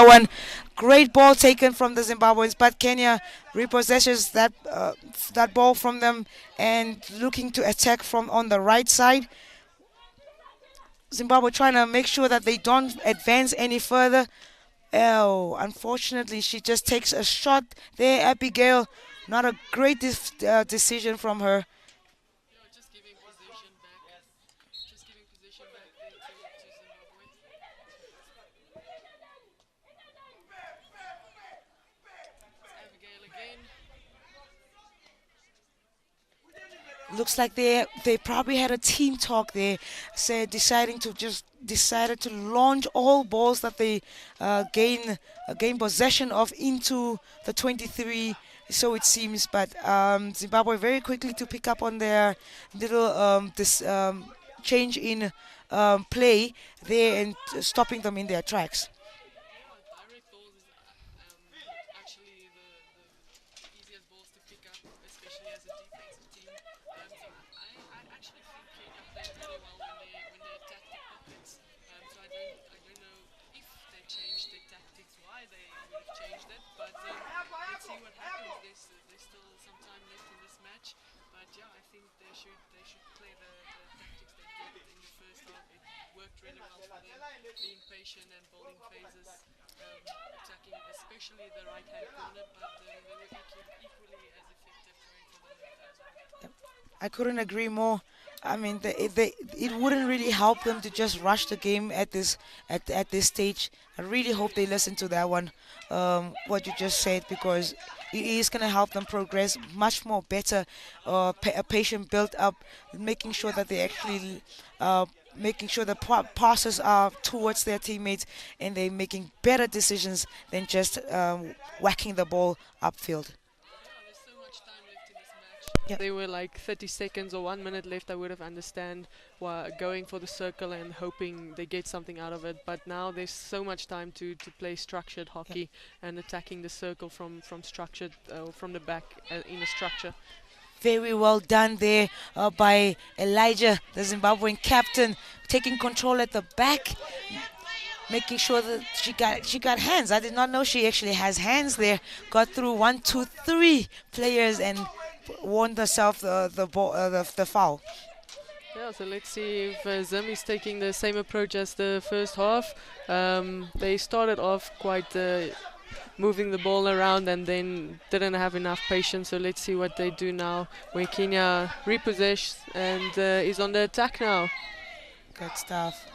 one. Great ball taken from the Zimbabweans, but Kenya repossesses that ball from them and looking to attack from on the right side. Zimbabwe trying to make sure that they don't advance any further. Oh, unfortunately, she just takes a shot there, Abigail. Not a great decision from her. Just giving position back. Just giving position back there to Zimbabwe. Abigail again. Looks like they probably had a team talk there, decided to launch all balls that they gain possession of into the 23. So it seems, but Zimbabwe very quickly to pick up on their little this change in play there and stopping them in their tracks. Direct balls is actually the easiest balls to pick up, especially as a defensive team. I actually think Kenya played really well when they attacked the pockets. So I don't know if they changed their tactics, why they would have changed it. But let's see what happens. There's still some time left in this match. But yeah, I think they should play the tactics they did in the first half. It worked really well for them, being patient and bowling phases, attacking especially the right hand corner. But they were equally as effective going for the left as well. I couldn't agree more. I mean, it wouldn't really help them to just rush the game at this stage. I really hope they listen to that one, what you just said, because it is going to help them progress much more better. A patient build up, making sure that they actually making sure the passes are towards their teammates and they're making better decisions than just whacking the ball upfield. If they were like 30 seconds or 1 minute left, I would have understand why going for the circle and hoping they get something out of it. But now there's so much time to play structured hockey and attacking the circle from structured from the back in a structure. Very well done there by Elijah, the Zimbabwean captain, taking control at the back, making sure that she got hands. I did not know she actually has hands there. Got through 1, 2, 3 players and won herself the foul. Yeah, so let's see if Zim is taking the same approach as the first half. They started off quite moving the ball around and then didn't have enough patience. So let's see what they do now when Kenya repossesses and is on the attack now. Good stuff.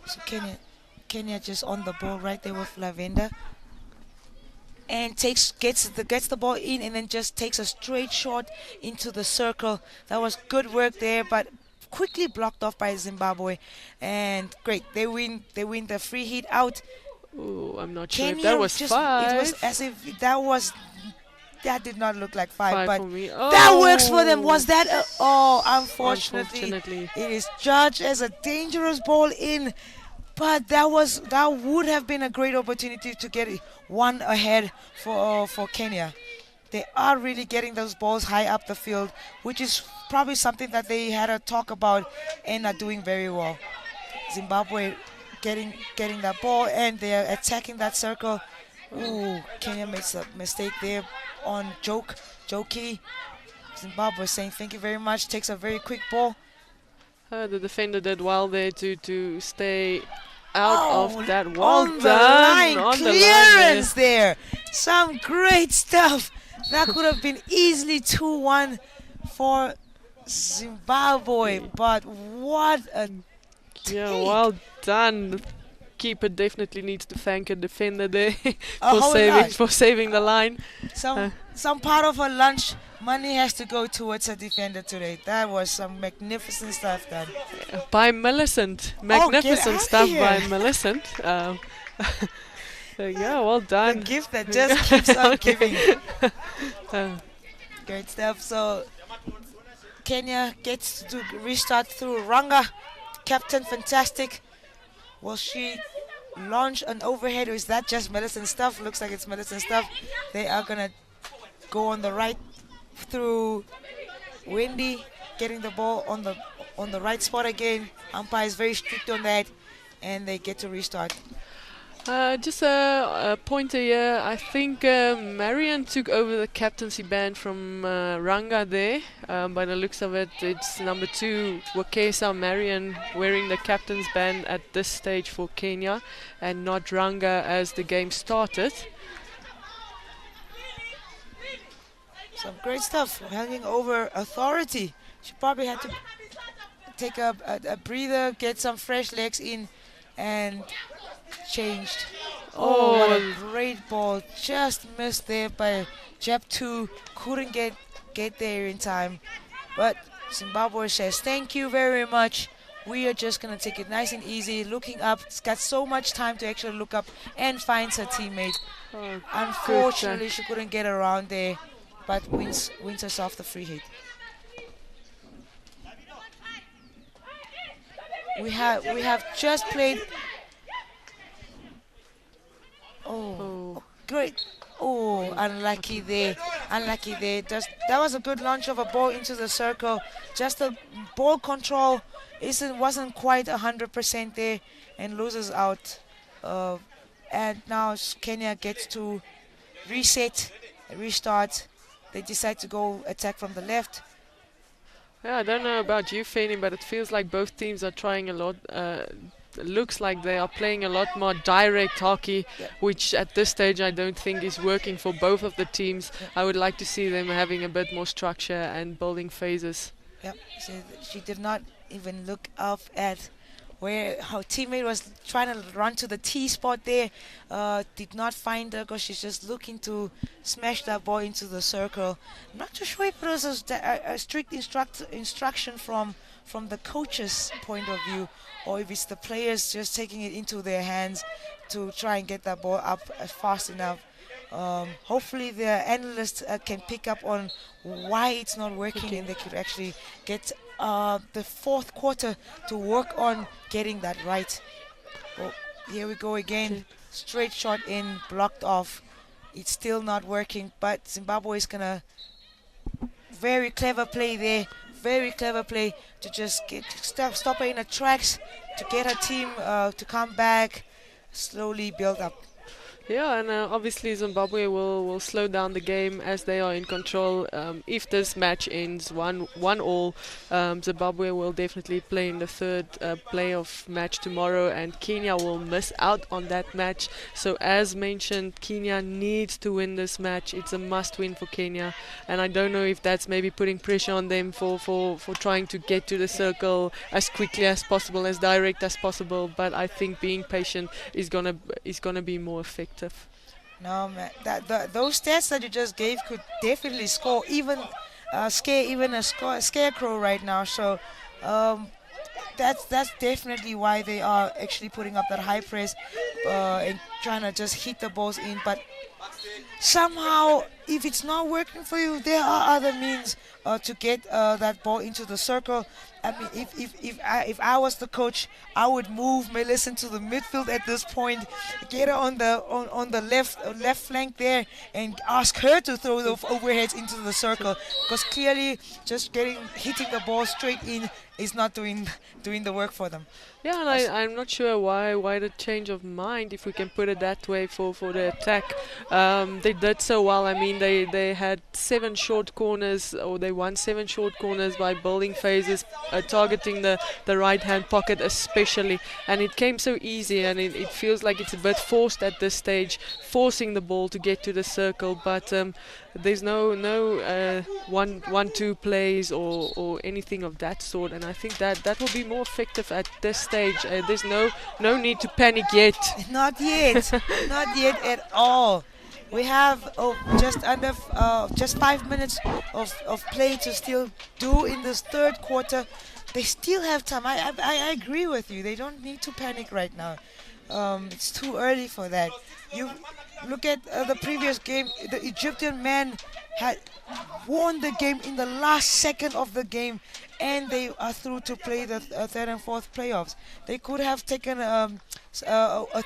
So Kenya just on the ball right there with Lavender. And gets the ball in and then just takes a straight shot into the circle. That was good work there, but quickly blocked off by Zimbabwe. And great, they win the free hit out. Oh, I'm not sure if that was 5. It was as if that did not look like 5, but for me. that works for them. Was that unfortunately it is judged as a dangerous ball in. But that would have been a great opportunity to get one ahead for Kenya. They are really getting those balls high up the field, which is probably something that they had a talk about and are doing very well. Zimbabwe getting that ball and they're attacking that circle. Ooh, Kenya makes a mistake there on Joki. Zimbabwe saying thank you very much, takes a very quick ball. The defender did well there to stay out of that. Well on done. The line. On Clearance the line there. Some great stuff. That could have been easily 2-1 for Zimbabwe, but what a yeah, take. well done. Keeper definitely needs to thank a defender there for saving the line. Some part of her lunch money has to go towards a defender today. That was some magnificent stuff done. By Millicent. Magnificent stuff by Millicent. Yeah, well done. The gift that just keeps on giving. Great stuff. So Kenya gets to restart through Ranga. Captain, fantastic. Will she launch an overhead, or is that just Millicent stuff? Looks like it's Millicent stuff. They are going to go on the right through Wendy, getting the ball on the right spot again. Umpire is very strict on that. and they get to restart. Just a pointer here. I think Marian took over the captaincy band from Ranga there. By the looks of it, it's number 2, Wakesa Marian, wearing the captain's band at this stage for Kenya, and not Ranga as the game started. Some great stuff, handing over authority. She probably had to take a breather, get some fresh legs in, and changed. Oh, what a great ball. Just missed there by Jeb 2. Couldn't get there in time. But Zimbabwe says, thank you very much. We are just going to take it nice and easy. Looking up. It's got so much time to actually look up and find her teammate. Unfortunately, she couldn't get around there, but wins herself the free hit. We have just played. Oh, great. Oh, unlucky there. Unlucky there. That was a good launch of a ball into the circle. Just the ball control wasn't quite 100% there, and loses out. And now Kenya gets to reset, restart. They decide to go attack from the left. Yeah, I don't know about you, Fanny, but it feels like both teams are trying a lot. Looks like they are playing a lot more direct hockey, which at this stage I don't think is working for both of the teams. I would like to see them having a bit more structure and building phases. Yep, so she did not even look up at where her teammate was trying to run to the T spot there. Did not find her because she's just looking to smash that ball into the circle. I'm not too sure if it was a strict instruction from the coach's point of view, or if it's the players just taking it into their hands to try and get that ball up fast enough. Hopefully the analysts can pick up on why it's not working, and they could actually get the fourth quarter to work on getting that right. Oh, here we go again. Straight shot in, blocked off. It's still not working, but Zimbabwe is gonna very clever play there. Very clever play to just stop her in her tracks, to get her team to come back, slowly build up. Yeah, and obviously Zimbabwe will slow down the game as they are in control. If this match ends 1-1, Zimbabwe will definitely play in the third playoff match tomorrow, and Kenya will miss out on that match. So as mentioned, Kenya needs to win this match. It's a must-win for Kenya, and I don't know if that's maybe putting pressure on them for trying to get to the circle as quickly as possible, as direct as possible. But I think being patient is gonna be more effective. No, man, those stats that you just gave could definitely scare even a scarecrow right now. So that's definitely why they are actually putting up that high press and trying to just hit the balls in. But somehow, if it's not working for you, there are other means to get that ball into the circle. I mean, if I was the coach, I would move Melissa into the midfield at this point, get her on the left flank there, and ask her to throw the overheads into the circle, because clearly just hitting the ball straight in is not doing the work for them. Yeah, and I'm not sure why the change of mind, if we can put it that way, for the attack. They did so well. I mean, they had 7 short corners, or they won 7 short corners by building phases, targeting the right hand pocket especially, and it came so easy, and it feels like it's a bit forced at this stage, forcing the ball to get to the circle, but there's no 1-2 plays or anything of that sort, and I think that will be more effective at this stage. There's no need to panic yet. Not yet. Not yet at all. We have just 5 minutes of play to still do in this third quarter. They still have time. I agree with you. They don't need to panic right now. It's too early for that. You look at the previous game. The Egyptian men had won the game in the last second of the game, and they are through to play the third and fourth playoffs. They could have taken a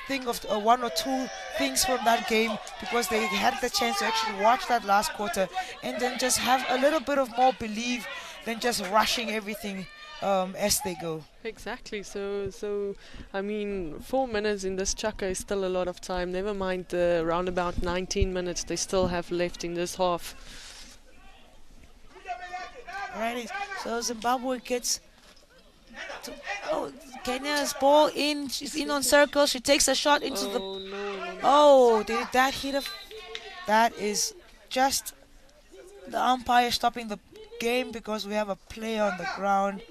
thing of 1 or 2 things from that game, because they had the chance to actually watch that last quarter and then just have a little bit of more belief than just rushing everything as they go. Exactly. So I mean, 4 minutes in this chukka is still a lot of time. Never mind the round about 19 minutes they still have left in this half. Alrighty, so Zimbabwe gets to, oh, Kenya's ball in. She's in on circle. She takes a shot into the. Oh no, no, no. Oh, did that hit a? That is just the umpire stopping the game because we have a player on the ground.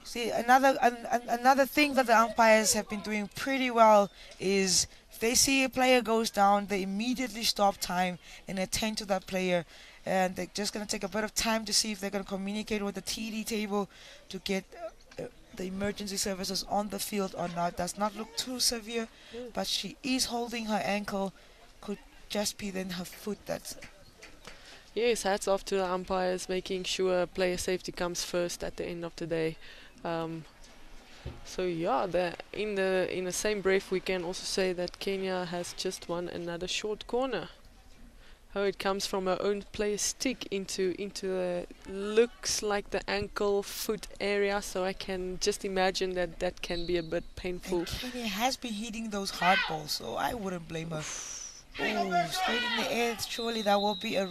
See, another thing that the umpires have been doing pretty well is if they see a player goes down, they immediately stop time and attend to that player. And they're just going to take a bit of time to see if they're going to communicate with the TD table to get the emergency services on the field or not. Does not look too severe, but she is holding her ankle. Could just be then her foot that's. Yes, hats off to the umpires, making sure player safety comes first at the end of the day. So yeah, in the same breath, we can also say that Kenya has just won another short corner. Oh, it comes from her own player's stick into the looks like the ankle foot area. So I can just imagine that can be a bit painful. And Kenya has been hitting those hard balls, so I wouldn't blame her. Oh, straight in the air. Surely that will be a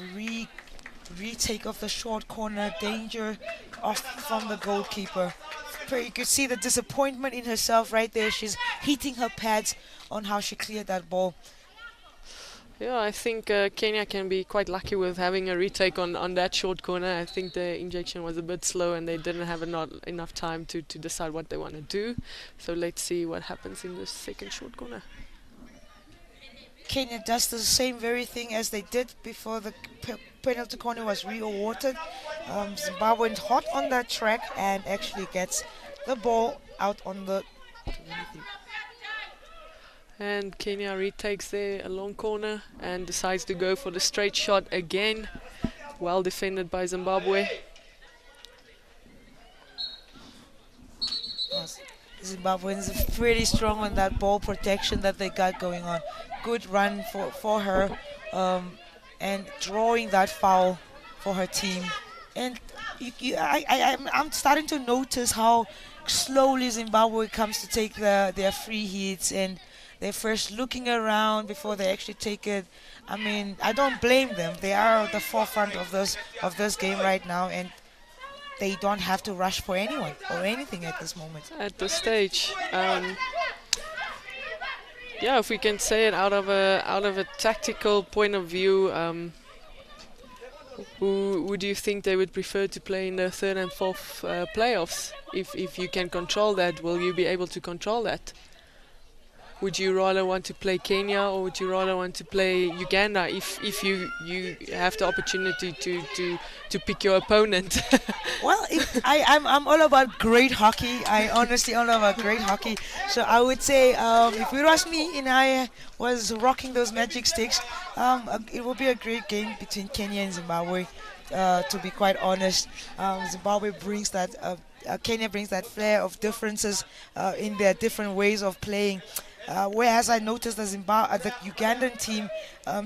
retake of the short corner. Danger off from the goalkeeper. You could see the disappointment in herself right there. She's hitting her pads on how she cleared that ball. Yeah, I think Kenya can be quite lucky with having a retake on that short corner. I think the injection was a bit slow and they didn't have not enough time to decide what they want to do. So let's see what happens in the second short corner. Kenya does the same very thing as they did before the penalty corner was re-awarded. Zimbabwe went hot on that track and actually gets the ball out on the. And Kenya retakes there a long corner and decides to go for the straight shot again. Well defended by Zimbabwe. Zimbabweans are pretty strong on that ball protection that they got going on. Good run for her and drawing that foul for her team. And I'm starting to notice how slowly Zimbabwe comes to take their free hits, and they're first looking around before they actually take it. I mean, I don't blame them. They are at the forefront of this game right now, and they don't have to rush for anyone or anything at this moment. At this stage, yeah, if we can say it out of a tactical point of view, who do you think they would prefer to play in the third and fourth playoffs? If you can control that, will you be able to control that? Would you rather want to play Kenya or would you rather want to play Uganda if you have the opportunity to pick your opponent? Well, I'm all about great hockey. I honestly all about great hockey. So I would say if it was me and I was rocking those magic sticks, it would be a great game between Kenya and Zimbabwe. To be quite honest, Zimbabwe brings that. Kenya brings that flair of differences in their different ways of playing. Whereas I noticed the Ugandan team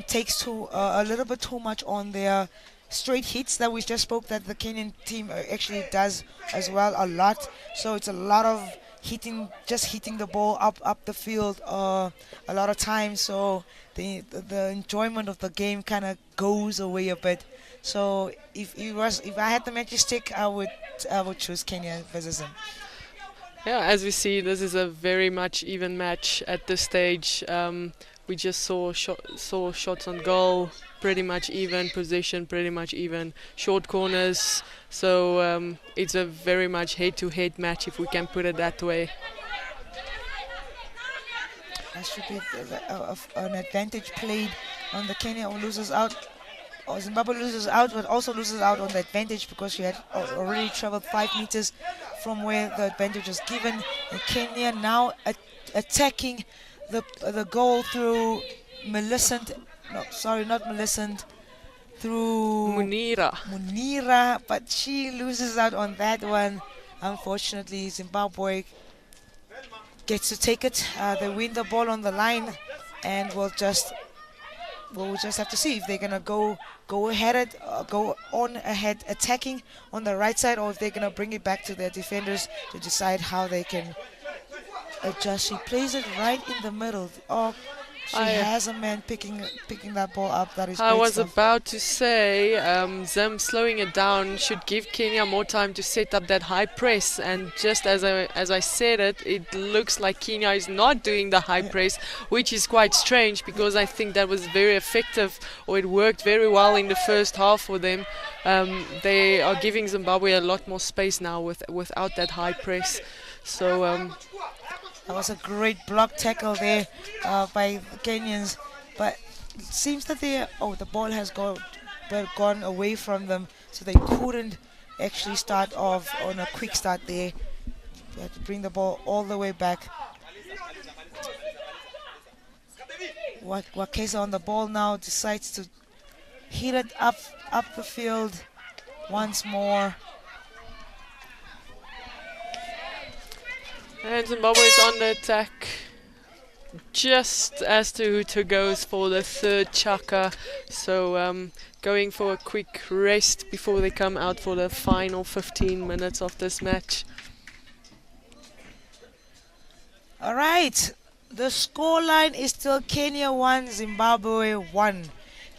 takes a little bit too much on their straight hits that we just spoke, that the Kenyan team actually does as well a lot. So it's a lot of just hitting the ball up the field a lot of times. So the enjoyment of the game kind of goes away a bit. So if I had the magic stick, I would choose Kenya versus them. Yeah, as we see, this is a very much even match at this stage. We just saw shots on goal, pretty much even, possession pretty much even, short corners. So it's a very much head-to-head match, if we can put it that way. That should be an advantage played on the Kenya, who loses out. Or Zimbabwe loses out, but also loses out on the advantage because she had already traveled 5 meters from where the advantage was given. And Kenya now attacking the goal through Millicent. No, sorry, not Millicent. Through Munira, but she loses out on that one. Unfortunately, Zimbabwe gets to take it. They win the ball on the line and will just we'll just have to see if they're gonna go on ahead attacking on the right side, or if they're gonna bring it back to their defenders to decide how they can adjust. She plays it right in the middle. Oh, she has a man picking that ball up. That is I great was stuff. about to say, Zim slowing it down should give Kenya more time to set up that high press. And just as I said it, it looks like Kenya is not doing the high press, which is quite strange because I think that was very effective, or it worked very well in the first half for them. They are giving Zimbabwe a lot more space now without that high press. So. That was a great block tackle there by the Kenyans, but it seems that the ball has gone away from them, so they couldn't actually start off on a quick start there. They had to bring the ball all the way back. Wakesa on the ball now decides to hit it up the field once more. And Zimbabwe is on the attack, just as Tahuto goes for the third chaka. So going for a quick rest before they come out for the final 15 minutes of this match. All right, the scoreline is still Kenya 1, Zimbabwe 1.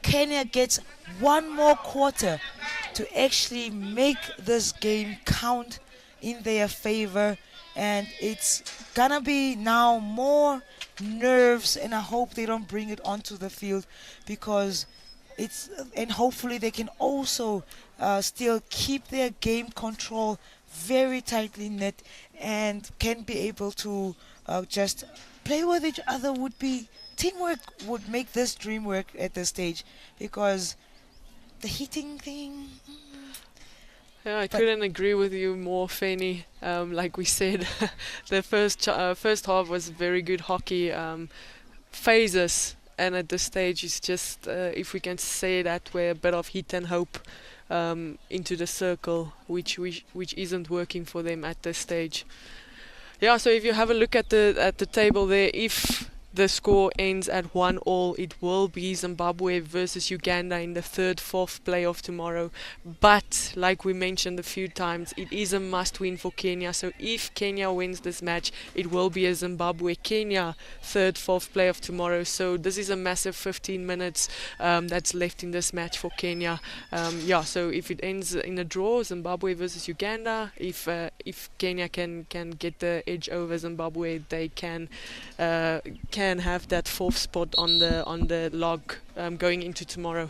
Kenya gets one more quarter to actually make this game count in their favor. And it's gonna be now more nerves, and I hope they don't bring it onto the field, because and hopefully they can also still keep their game control very tightly knit and can be able to just play with each other. Teamwork would make this dream work at this stage, because the hitting thing. Yeah, I couldn't agree with you more, Fanny. Like we said, the first half was very good hockey phases, and at this stage it's just, if we can say that way, a bit of heat and hope into the circle, which isn't working for them at this stage. Yeah, so if you have a look at the table there, if the score ends at 1-1, it will be Zimbabwe versus Uganda in the third, fourth playoff tomorrow. But like we mentioned a few times, it is a must-win for Kenya. So if Kenya wins this match, it will be a Zimbabwe-Kenya third, fourth playoff tomorrow. So this is a massive 15 minutes that's left in this match for Kenya. So if it ends in a draw, Zimbabwe versus Uganda, if Kenya can get the edge over Zimbabwe, they can have that fourth spot on the log going into tomorrow.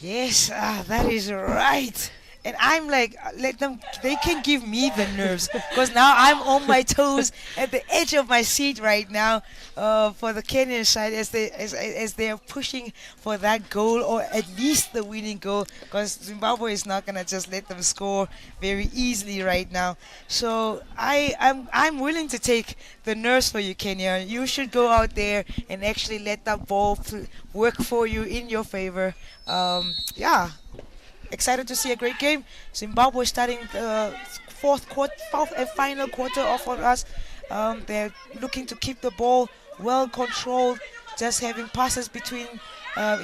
Yes, that is right. And I'm like, they can give me the nerves, because now I'm on my toes at the edge of my seat right now for the Kenyan side, as they are pushing for that goal, or at least the winning goal, because Zimbabwe is not gonna just let them score very easily right now. So I'm willing to take the nerves for you, Kenya. You should go out there and actually let that ball work for you in your favor. Excited to see a great game. Zimbabwe starting the fourth and final quarter off on us. They're looking to keep the ball well controlled, just having passes between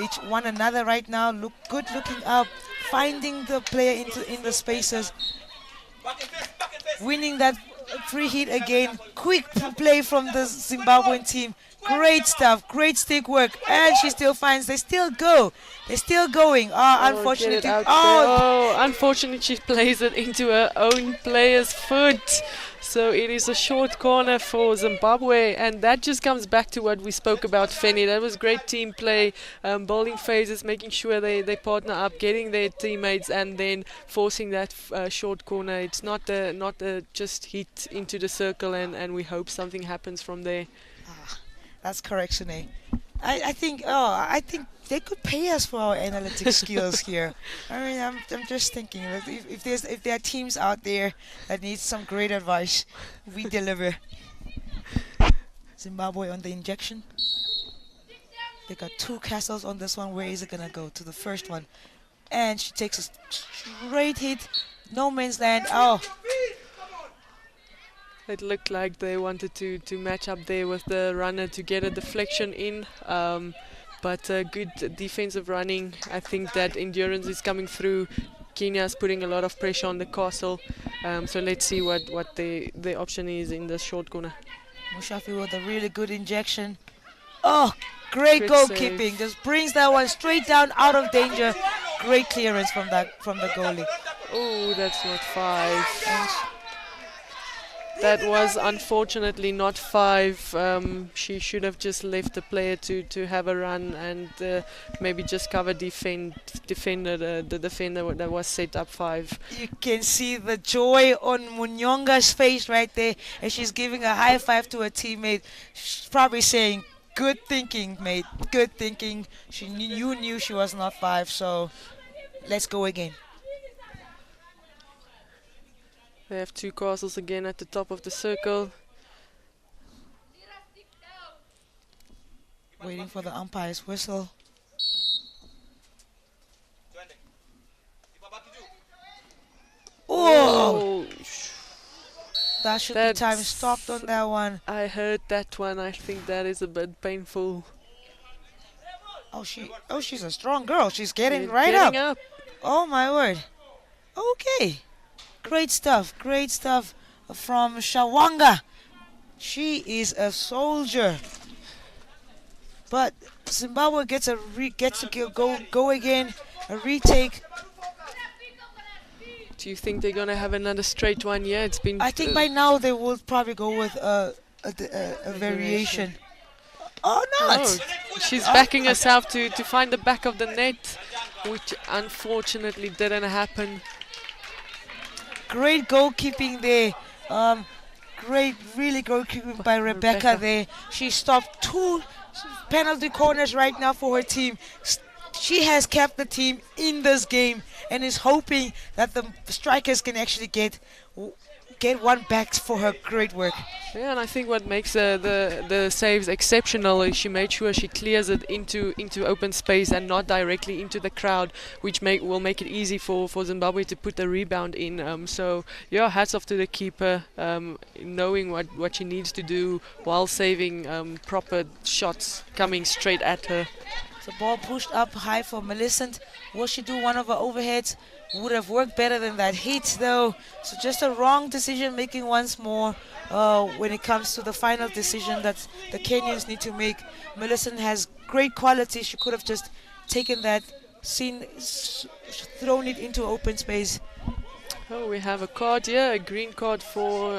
each one another right now. Good looking up, finding the player in the spaces, winning that free hit again. Quick play from the Zimbabwean team. Great stuff, great stick work, and she still finds. They still go. They're still going. Unfortunately. Unfortunately, she plays it into her own player's foot. So it is a short corner for Zimbabwe, and that just comes back to what we spoke about, Fenny. That was great team play, bowling phases, making sure they partner up, getting their teammates, and then forcing that short corner. It's not just hit into the circle, and we hope something happens from there. That's correct, Shanae. I think they could pay us for our analytic skills here. I mean, I'm just thinking that if there are teams out there that need some great advice, we deliver. Zimbabwe on the injection. They got two castles on this one. Where is it gonna go? To the first one, and she takes a straight hit. No man's land. Oh. It looked like they wanted to match up there with the runner to get a deflection in, but good defensive running. I think that endurance is coming through. Kenya's putting a lot of pressure on the castle, so let's see what the option is in the short corner. Mushafi with a really good injection. Oh, great Good goalkeeping. save. Just brings that one straight down out of danger. Great clearance from the goalie. Oh, that's not 5. And That was unfortunately not 5. She should have just left the player to have a run and maybe just cover the defender that was set up 5. you can see the joy on Munyonga's face right there as she's giving a high five to her teammate. She's probably saying, good thinking, mate. Good thinking. You knew she was not 5, so let's go again. They have 2 castles again at the top of the circle. Waiting for the umpire's whistle. Oh! That should be time stopped on that one. I heard that one. I think that is a bit painful. She's a strong girl. She's getting Yeah, right getting up. up. Oh my word. Okay. Great stuff from Shawanga. She is a soldier. But Zimbabwe gets to go again, a retake. Do you think they're gonna have another straight one? Yeah, it's been. I think by now they will probably go with a variation. Oh, not! Oh, she's backing herself to find the back of the net, which unfortunately didn't happen. Great goalkeeping there. Really goalkeeping by Rebecca there. She stopped 2 penalty corners right now for her team. She has kept the team in this game and is hoping that the strikers can actually get one back for her great work. Yeah, and I think what makes the saves exceptional is she made sure she clears it into open space and not directly into the crowd, which will make it easy for Zimbabwe to put the rebound in. So yeah, hats off to the keeper, knowing what she needs to do while saving proper shots coming straight at her. The ball pushed up high for Millicent. Will she do one of her overheads? Would have worked better than that hit though. So just a wrong decision making once more when it comes to the final decision that the Kenyans need to make. Millicent has great quality. She could have just taken that, thrown it into open space. Oh, we have a card here, a green card for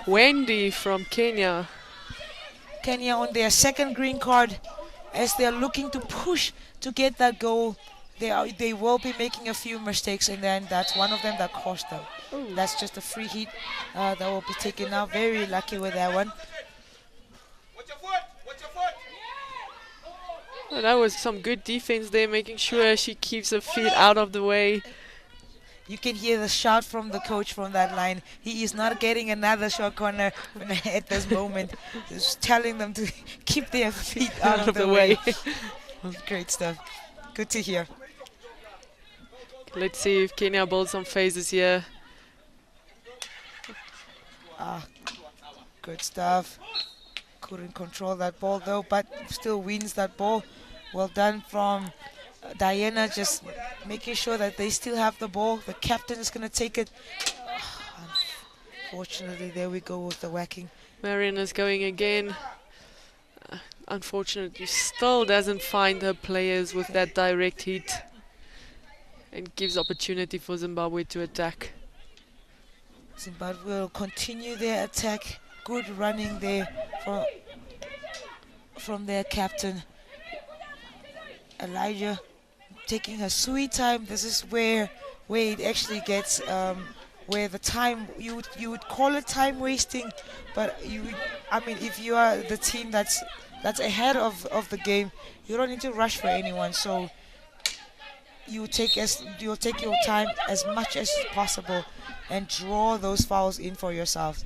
Wendy from Kenya. Kenya on their second green card as they're looking to push to get that goal. They will be making a few mistakes, and then that's one of them that cost them. Ooh. That's just a free hit that will be taken now. Very lucky with that one. Oh, that was some good defense there, making sure she keeps her feet out of the way. You can hear the shout from the coach from that line. He is not getting another shot corner at this moment. Just telling them to keep their feet out of the way. Great stuff. Good to hear. Let's see if Kenya builds some phases here. Good stuff. Couldn't control that ball though, but still wins that ball. Well done from Diana, just making sure that they still have the ball. The captain is going to take it. Unfortunately, there we go with the whacking. Marion is going again. Unfortunately, still doesn't find her players with that direct hit. And gives opportunity for Zimbabwe to attack. Zimbabwe will continue their attack. Good running there from their captain. Elijah taking her sweet time. This is where it actually gets where the time you would call it time wasting, but if you are the team that's ahead of the game, you don't need to rush for anyone. So you'll take your time as much as possible and draw those fouls in for yourself.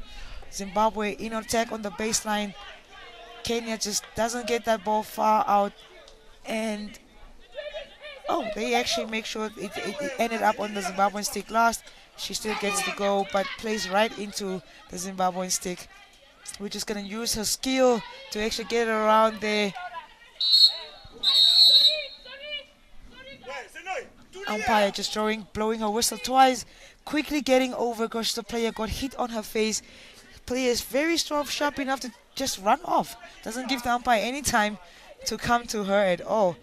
Zimbabwe in attack on the baseline. Kenya just doesn't get that ball far out, and they actually make sure it ended up on the Zimbabwean stick last. She still gets the goal, but plays right into the Zimbabwean stick. We're just going to use her skill to actually get it around there. Umpire just blowing her whistle twice, quickly getting over because the player got hit on her face. Player is very strong, sharp enough to just run off. Doesn't give the umpire any time to come to her at all.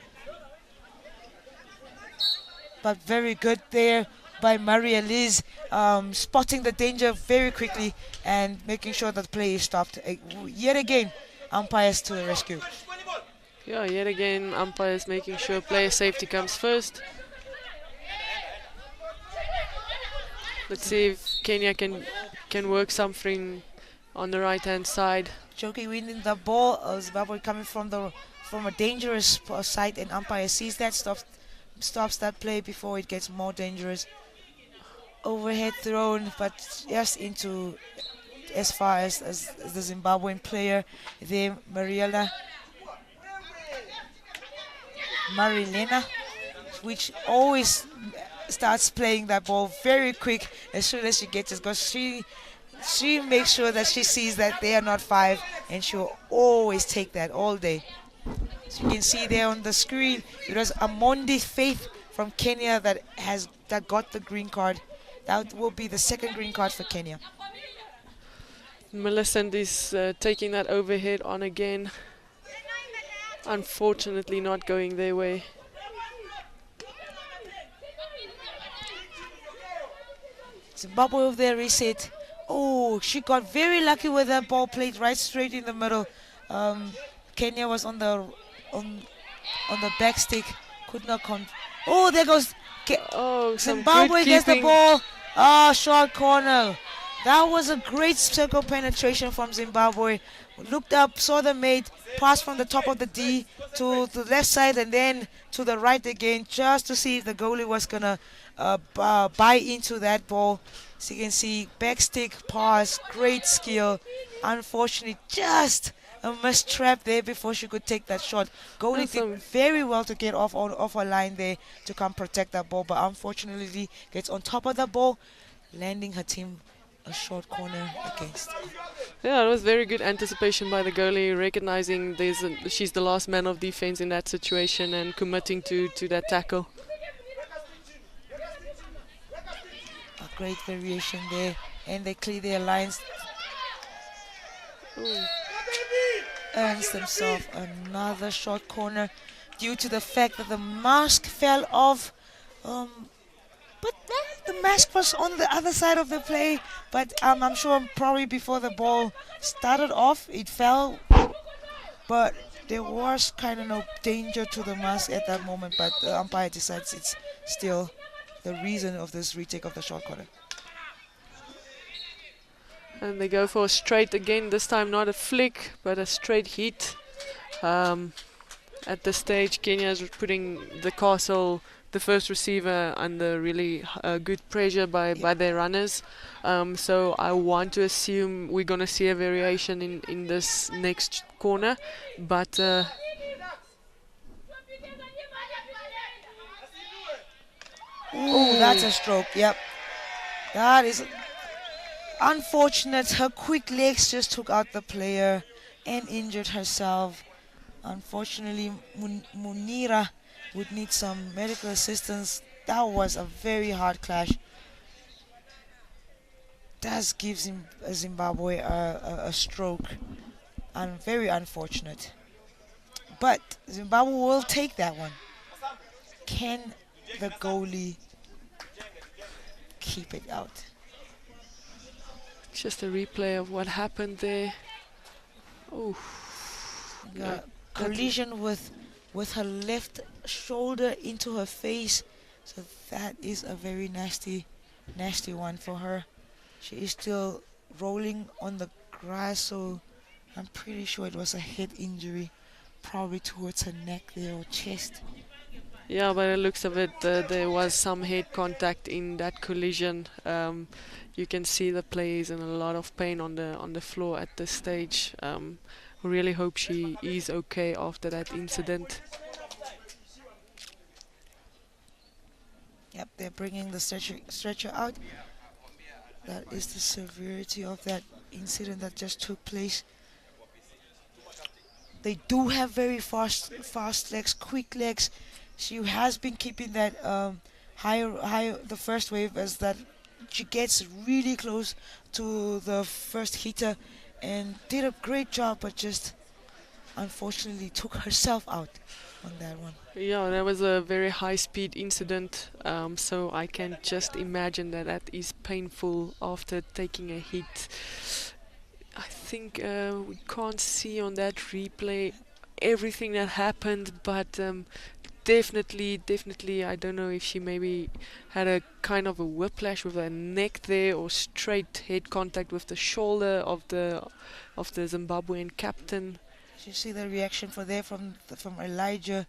But very good there by Maria Liz, spotting the danger very quickly and making sure that play is stopped. Yet again, umpires to the rescue. Yeah, yet again, umpires making sure player safety comes first. Let's see if Kenya can work something on the right-hand side. Joki winning the ball. Zimbabwe coming from a dangerous side, and umpire sees that, stops that play before it gets more dangerous. Overhead thrown, but just into as far as the Zimbabwean player there, Marilena, which always starts playing that ball very quick as soon as she gets it, because she makes sure that she sees that they are not five, and she'll always take that all day. So you can see there on the screen, it was Amondi Faith from Kenya that got the green card. That will be the second green card for Kenya. Millicent is taking that overhead on again. Unfortunately not going their way. Zimbabwe over there reset. Oh, she got very lucky with that ball played right straight in the middle. Kenya was on the back stick, could not oh, there goes Zimbabwe gets the ball. Short corner. That was a great circle penetration from Zimbabwe. Looked up, saw the mate, passed from the top of the D to the left side and then to the right again, just to see if the goalie was gonna buy into that ball. So you can see back stick pass, great skill. Unfortunately, just a missed trap there before she could take that shot. Goalie did very well to get off her line there to come protect that ball, but unfortunately gets on top of the ball, landing her team a short corner against. Yeah, it was very good anticipation by the goalie, recognizing she's the last man of defense in that situation and committing to that tackle. A great variation there, and they clear their lines. Ooh. Earns themselves another short corner due to the fact that the mask fell off. But the mask was on the other side of the play, but I'm sure probably before the ball started off, it fell. But there was kind of no danger to the mask at that moment, but the umpire decides it's still the reason of this retake of the short corner. And they go for a straight again, this time not a flick, but a straight hit. At this stage, Kenya is putting the castle, the first receiver, under really good pressure by their runners. So I want to assume we're going to see a variation in this next corner. But oh, that's a stroke, yep. That is unfortunate. Her quick legs just took out the player and injured herself. Unfortunately, Munira would need some medical assistance. That was a very hard clash. Does give Zimbabwe a stroke, and very unfortunate. But Zimbabwe will take that one. Can the goalie keep it out? Just a replay of what happened there. Oh, yeah, collision with her left shoulder into her face. So that is a very nasty one for her. She is still rolling on the grass, so I'm pretty sure it was a head injury, probably towards her neck there or chest. Yeah, by the looks of it, there was some head contact in that collision. You can see the player is in a lot of pain on the floor at this stage. Really hope she is okay after that incident. Yep, they're bringing the stretcher out. That is the severity of that incident that just took place. They do have very fast legs, quick legs. She has been keeping that the first wave is that she gets really close to the first hitter and did a great job, but just unfortunately took herself out on that one. Yeah, that was a very high-speed incident, so I can just imagine that that is painful after taking a hit. I think we can't see on that replay everything that happened, but definitely, I don't know if she maybe had a kind of a whiplash with her neck there, or straight head contact with the shoulder of the Zimbabwean captain. You see the reaction from Elijah,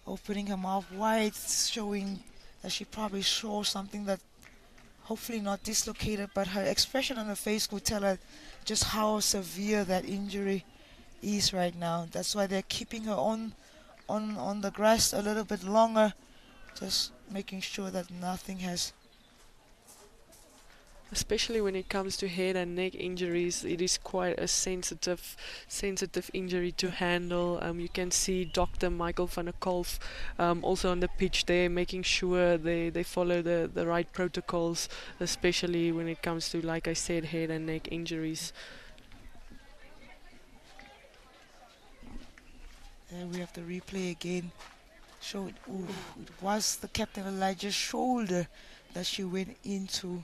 opening her mouth wide, showing that she probably saw something that hopefully not dislocated, but her expression on her face would tell her just how severe that injury is right now. That's why they're keeping her on the grass a little bit longer, just making sure that nothing has. Especially when it comes to head and neck injuries, it is quite a sensitive injury to handle. You can see Dr. Michael van der Kolf also on the pitch there, making sure they follow the right protocols, especially when it comes to, like I said, head and neck injuries. There we have the replay again. Show it. Ooh, it was the captain Elijah's shoulder that she went into.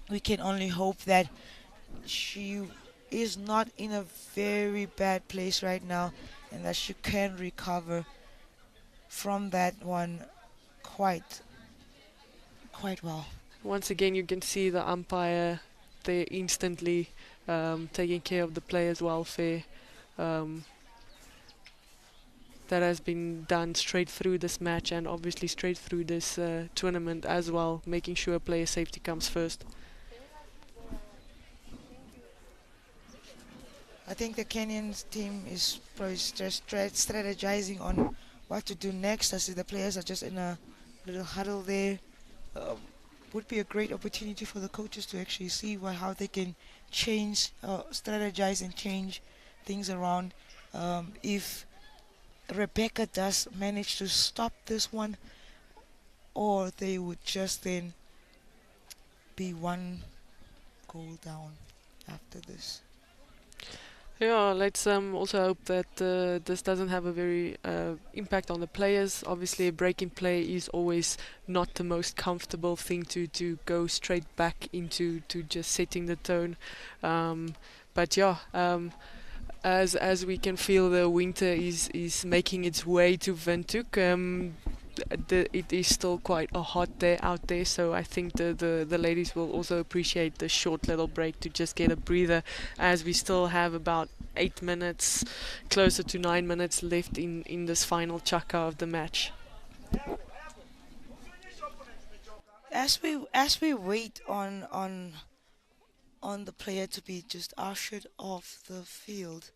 We can only hope that she is not in a very bad place right now, and that she can recover from that one quite well. Once again, you can see the umpire there instantly taking care of the players' welfare. That has been done straight through this match, and obviously straight through this tournament as well, making sure player safety comes first. I think the Kenyan team is probably just strategizing on what to do next. I see the players are just in a little huddle there. Would be a great opportunity for the coaches to actually see how they can change, strategize and change things around. If Rebecca does manage to stop this one, or they would just then be one goal down after this. Yeah, let's also hope that this doesn't have a very impact on the players. Obviously, a break in play is always not the most comfortable thing to go straight back into, to just setting the tone. But yeah, as we can feel, the winter is making its way to Windhoek. It is still quite a hot day out there, so I think the ladies will also appreciate the short little break to just get a breather, as we still have about 8 minutes, closer to 9 minutes left in this final chaka of the match. As we wait on the player to be just ushered off the field,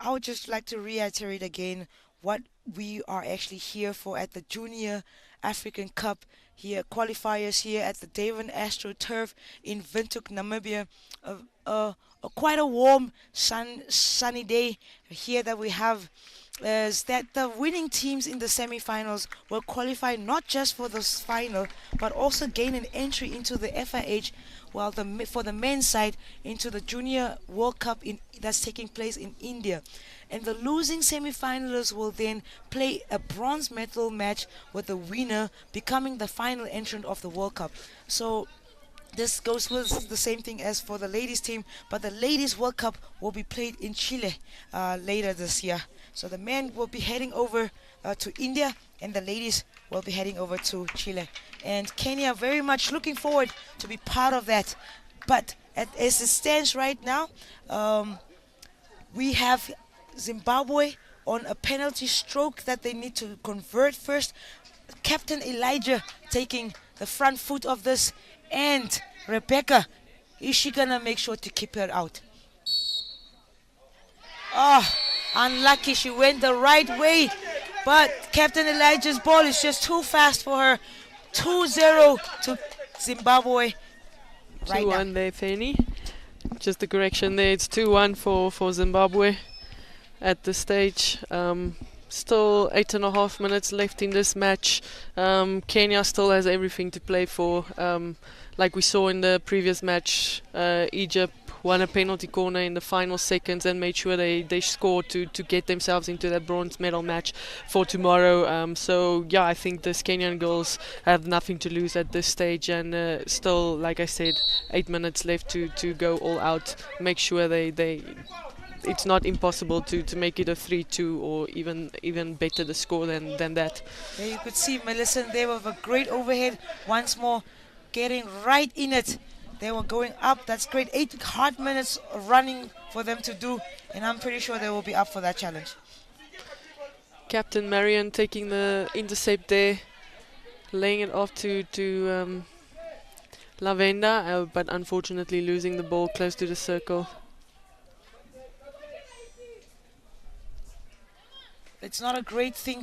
I would just like to reiterate again what we are actually here for at the Junior African Cup here, qualifiers here at the Devon Astro Turf in Windhoek, Namibia. Quite a warm, sunny day here that we have. Is that the winning teams in the semi-finals will qualify not just for this final, but also gain an entry into the FIH, while for the men's side into the Junior World Cup that's taking place in India. And the losing semi-finalists will then play a bronze medal match with the winner becoming the final entrant of the World Cup. So this goes with the same thing as for the ladies team, but the ladies World Cup will be played in Chile later this year. So the men will be heading over to India, and the ladies will be heading over to Chile. And Kenya very much looking forward to be part of that. But as it stands right now, we have Zimbabwe on a penalty stroke that they need to convert first. Captain Elijah taking the front foot of this, and Rebecca, is she gonna make sure to keep her out? Oh, unlucky, she went the right way, but Captain Elijah's ball is just too fast for her. 2-0 to Zimbabwe right 2-1 there, Fanny. Just a correction there, it's 2-1 for Zimbabwe at this stage. Still 8.5 minutes left in this match. Kenya still has everything to play for. Like we saw in the previous match, Egypt won a penalty corner in the final seconds and made sure they scored to get themselves into that bronze medal match for tomorrow. So yeah, I think this Kenyan girls have nothing to lose at this stage, and still, like I said, 8 minutes left to go all out. Make sure they it's not impossible to make it a 3-2 or even better the score than that. There you could see Millicent there with a great overhead once more, getting right in it. They were going up. That's great. 8 hard minutes running for them to do, and I'm pretty sure they will be up for that challenge. Captain Marion taking the intercept there, laying it off to Lavenda, but unfortunately losing the ball close to the circle. It's not a great thing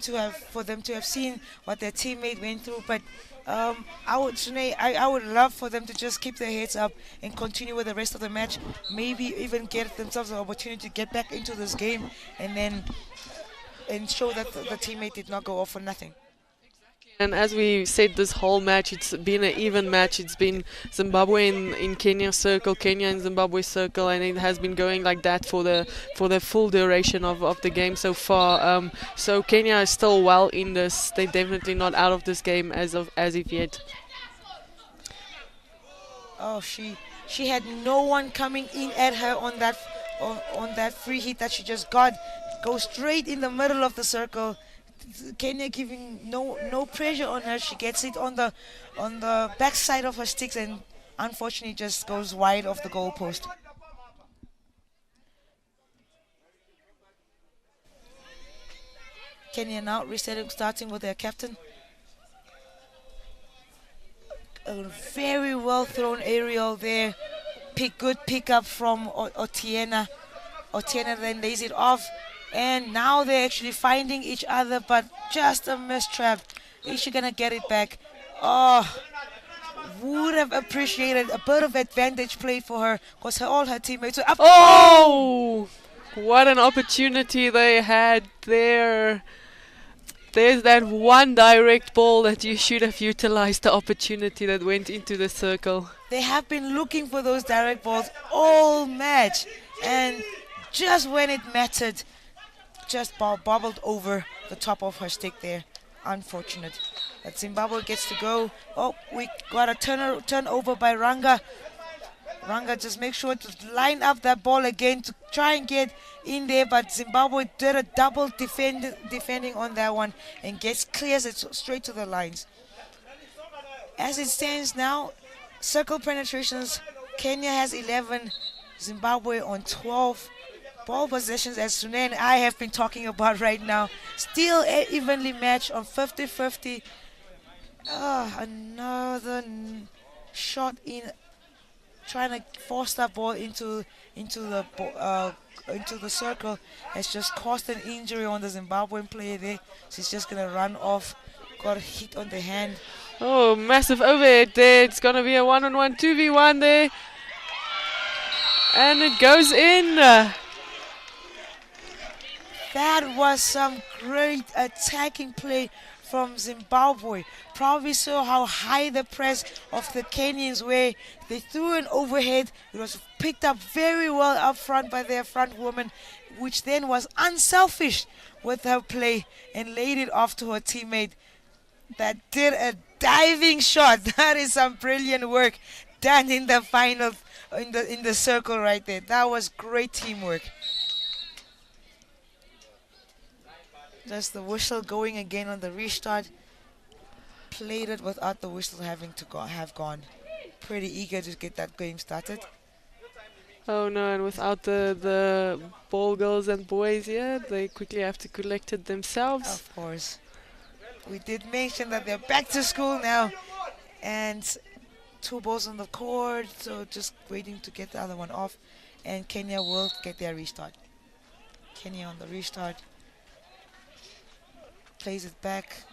for them to have seen what their teammate went through, but I would love for them to just keep their heads up and continue with the rest of the match. Maybe even get themselves an opportunity to get back into this game and show that the teammate did not go off for nothing. And as we said, this whole match, it's been an even match. It's been Zimbabwe in Kenya's circle, Kenya in Zimbabwe's circle, and it has been going like that for the full duration of the game so far. So Kenya is still well in this. They're definitely not out of this game as of yet. Oh, she had no one coming in at her on that free hit that she just got. Go straight in the middle of the circle. Kenya giving no pressure on her. She gets it on the back side of her sticks and unfortunately just goes wide of the goalpost. Kenya now resetting, starting with their captain. A very well thrown aerial there. Good pickup from Otiena. Otiena then lays it off. And now they're actually finding each other, but just a mistrap. Is she gonna get it back? Oh, would have appreciated a bit of advantage play for her, because all her teammates were up. Oh, what an opportunity they had there. There's that one direct ball that you should have utilized, the opportunity that went into the circle. They have been looking for those direct balls all match, and just when it mattered, just bobbled over the top of her stick there. Unfortunate. But Zimbabwe gets to go. Oh, we got a turnover by Ranga. Ranga just make sure to line up that ball again to try and get in there, but Zimbabwe did a double defending on that one and clears it straight to the lines. As it stands now, circle penetrations, Kenya has 11, Zimbabwe on 12. Ball possessions, as Sune and I have been talking about right now, still evenly matched on 50-50. Another shot in, trying to force that ball into the circle has just caused an injury on the Zimbabwean player there. She's just gonna run off. Got a hit on the hand. Oh, massive overhead there. It's gonna be a 1-on-1 2v1 there, and it goes in. That was some great attacking play from Zimbabwe. Probably saw how high the press of the Kenyans were. They threw an overhead. It was picked up very well up front by their front woman, which then was unselfish with her play and laid it off to her teammate that did a diving shot. That is some brilliant work done in the final, in the circle right there. That was great teamwork. Just the whistle going again on the restart. Played it without the whistle having to have gone. Pretty eager to get that game started. Oh no, and without the ball girls and boys here, they quickly have to collect it themselves. Of course. We did mention that they're back to school now. And 2 balls on the court, so just waiting to get the other one off. And Kenya will get their restart. Kenya on the restart. Plays it back,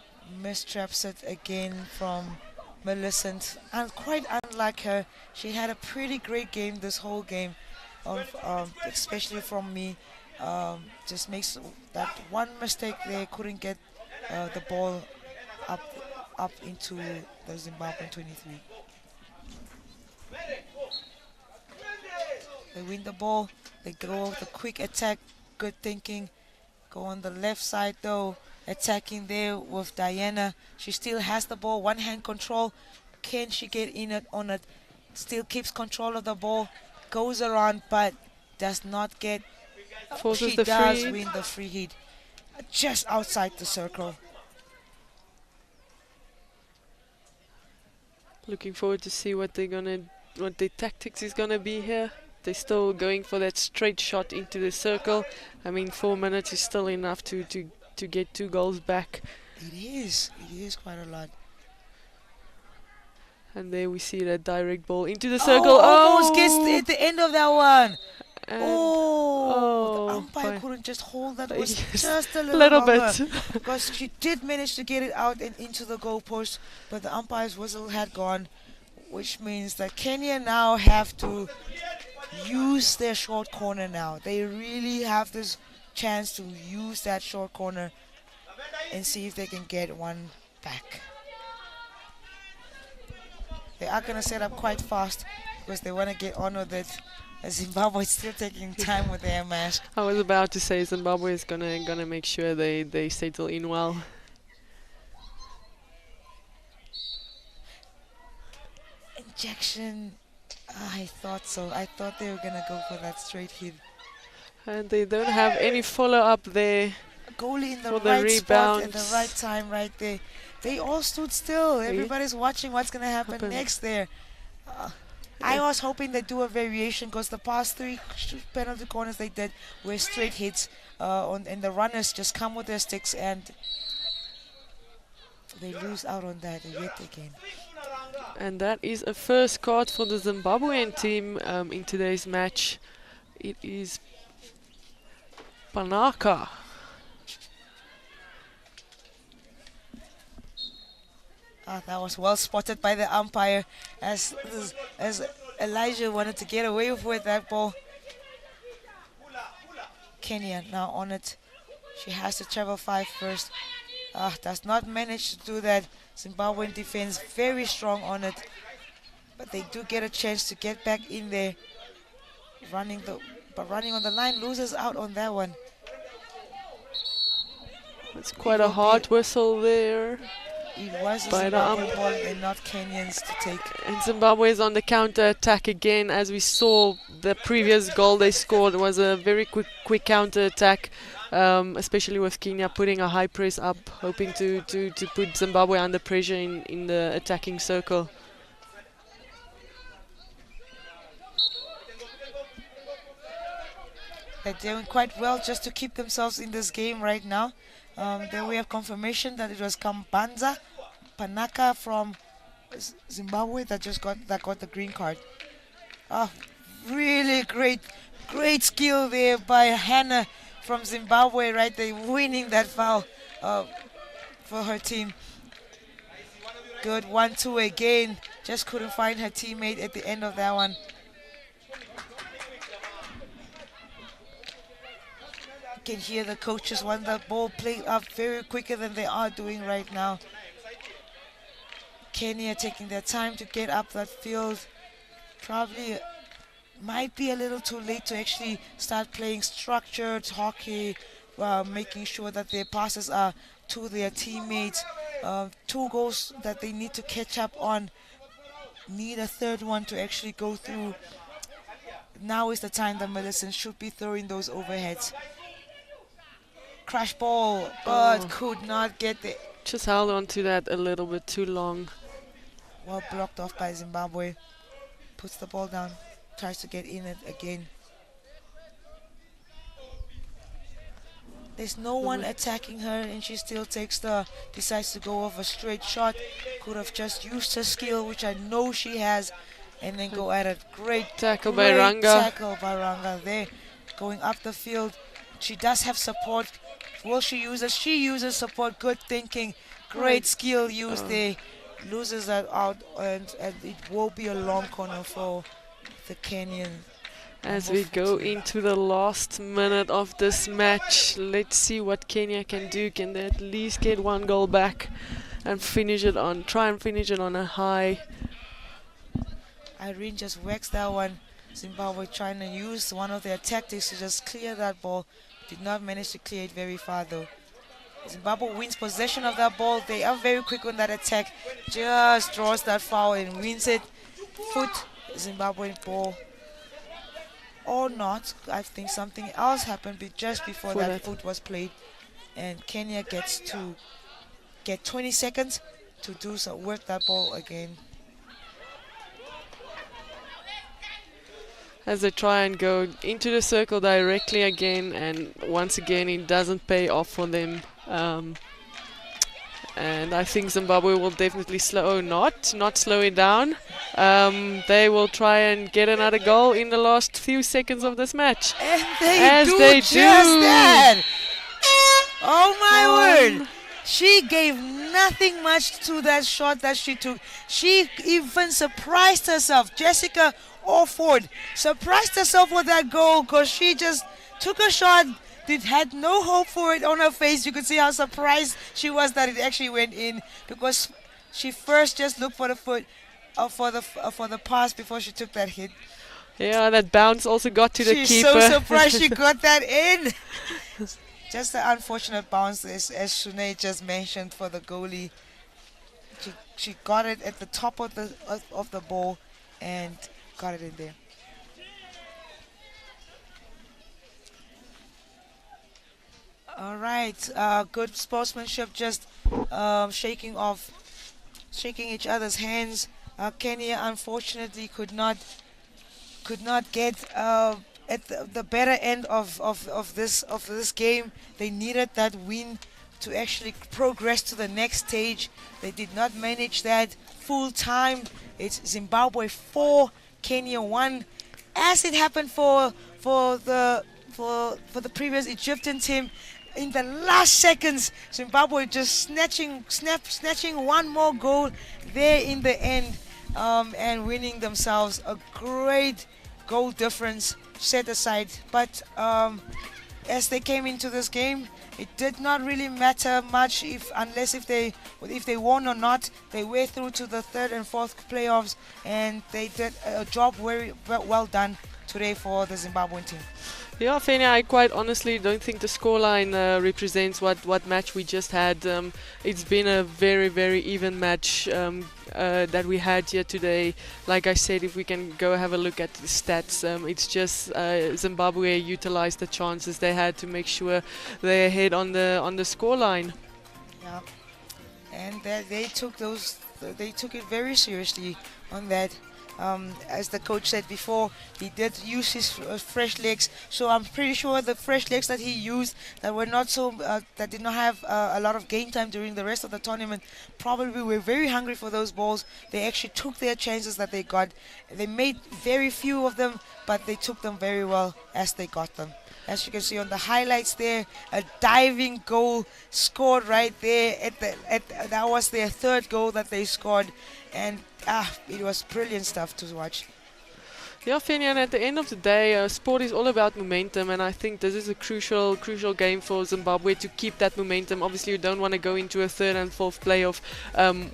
mistraps it again from Millicent, and quite unlike her, she had a pretty great game this whole game, especially from me. Just makes that one mistake they couldn't get the ball up into the Zimbabwean 23. They win the ball. They go with a quick attack. Good thinking. Go on the left side though. Attacking there with Diana. She still has the ball. One hand control. Can she get in it on it? Still keeps control of the ball. Goes around but does not get. Forces She the does free. win the free hit. Just outside the circle. Looking forward to see what their tactics is gonna be here. They're still going for that straight shot into the circle. I mean, 4 minutes is still enough to get 2 goals back. It is quite a lot. And there we see that direct ball into the circle. Almost gets at the end of that one. And The umpire but couldn't just hold that. It was yes, just a little longer, bit. because she did manage to get it out and into the goalpost, but the umpire's whistle had gone, which means that Kenya now have to use their short corner now. They really have this chance to use that short corner and see if they can get one back. They are going to set up quite fast because they want to get on with it. Zimbabwe is still taking time with their mask. I was about to say Zimbabwe is gonna make sure they settle in well. Injection. I thought so. I thought they were going to go for that straight hit. And they don't have any follow-up there. Goalie in the For the right spot at rebounds. the right time right there. They all stood still. Yeah. Everybody's watching what's going to happen next there. I was hoping they'd do a variation because the past 3 penalty corners they did were straight hits, and the runners just come with their sticks and they lose out on that yet again. And that is a first card for the Zimbabwean team in today's match. It is Panaka. That was well spotted by the umpire as Elijah wanted to get away with that ball. Kenya now on it. She has to travel 5 first. Does not manage to do that. Zimbabwean defense very strong on it. But they do get a chance to get back in there. Running on the line, loses out on that one. It's quite a hard whistle there. It was a By the Zimbabwean ball and not Kenyans to take. And Zimbabwe is on the counter attack again. As we saw, the previous goal they scored was a very quick counter attack, especially with Kenya putting a high press up, hoping to put Zimbabwe under pressure in the attacking circle. They're doing quite well just to keep themselves in this game right now. Then we have confirmation that it was Kambanza Panaka from Zimbabwe that got the green card. Really great skill there by Hannah from Zimbabwe right there, winning that foul for her team. Good 1-2 again. Just couldn't find her teammate at the end of that one. Can hear the coaches want the ball played up very quicker than they are doing right now. Kenya taking their time to get up that field. Probably might be a little too late to actually start playing structured hockey, making sure that their passes are to their teammates. 2 goals that they need to catch up on. Need a 3rd one to actually go through. Now is the time that Millicent should be throwing those overheads. Crash ball, but could not get the. Just held on to that a little bit too long. Well blocked off by Zimbabwe. Puts the ball down, tries to get in it again. There's no one attacking her and she still decides to go off a straight shot. Could have just used her skill, which I know she has, and then go at it. Great tackle by Ranga there. Going up the field. She does have support. Will she use it? She uses support. Good thinking. Great skill used there. Loses that out, and it will be a long corner for the Kenyan. As Number we go 14. into the last minute of this match, let's see what Kenya can do. Can they at least get one goal back and try and finish it on a high? Irene just whacks that one. Zimbabwe trying to use one of their tactics to just clear that ball. Did not manage to clear it very far though. Zimbabwe wins possession of that ball. They are very quick on that attack. Just draws that foul and wins it. Foot Zimbabwe ball. Or not. I think something else happened just before that foot was played. And Kenya gets to get 20 seconds to do so, work that ball again. As they try and go into the circle directly again, and once again it doesn't pay off for them. And I think Zimbabwe will definitely not slow it down. They will try and get another goal in the last few seconds of this match. And they do just that. Oh my word. She gave nothing much to that shot that she took. She even surprised herself. Jessica Orford surprised herself with that goal because she just took a shot. Had no hope for it on her face. You could see how surprised she was that it actually went in, because she first just looked for the foot, for the pass before she took that hit. Yeah, that bounce also got to the keeper. She's so surprised she got that in. Just an unfortunate bounce, as Shunay just mentioned, for the goalie. She got it at the top of the ball and got it in there. All right, good sportsmanship, just shaking each other's hands. Kenya unfortunately could not get at the better end of this game. They needed that win to actually progress to the next stage. They did not manage that full time. It's Zimbabwe 4, Kenya 1, as it happened for the previous Egyptian team. In the last seconds, Zimbabwe just snatching one more goal there in the end, and winning themselves a great goal difference set aside. But as they came into this game, it did not really matter much unless if they won or not. They were through to the third and fourth playoffs, and they did a job very well done today for the Zimbabwean team. Yeah, Fenia, I quite honestly don't think the scoreline represents what match we just had. It's been a very, very even match that we had here today. Like I said, if we can go have a look at the stats, it's just Zimbabwe utilized the chances they had to make sure they're ahead on the scoreline. Yeah, and they took it very seriously on that. As the coach said before, he did use his fresh legs, so I'm pretty sure the fresh legs that he used that were not so that did not have a lot of game time during the rest of the tournament probably were very hungry for those balls. They actually took their chances that they got. They made very few of them, but they took them very well as they got them. As you can see on the highlights there, a diving goal scored right there. That was their third goal that they scored, and it was brilliant stuff to watch. Yeah, Fenia, and at the end of the day, sport is all about momentum, and I think this is a crucial game for Zimbabwe to keep that momentum. Obviously, you don't want to go into a third and fourth playoff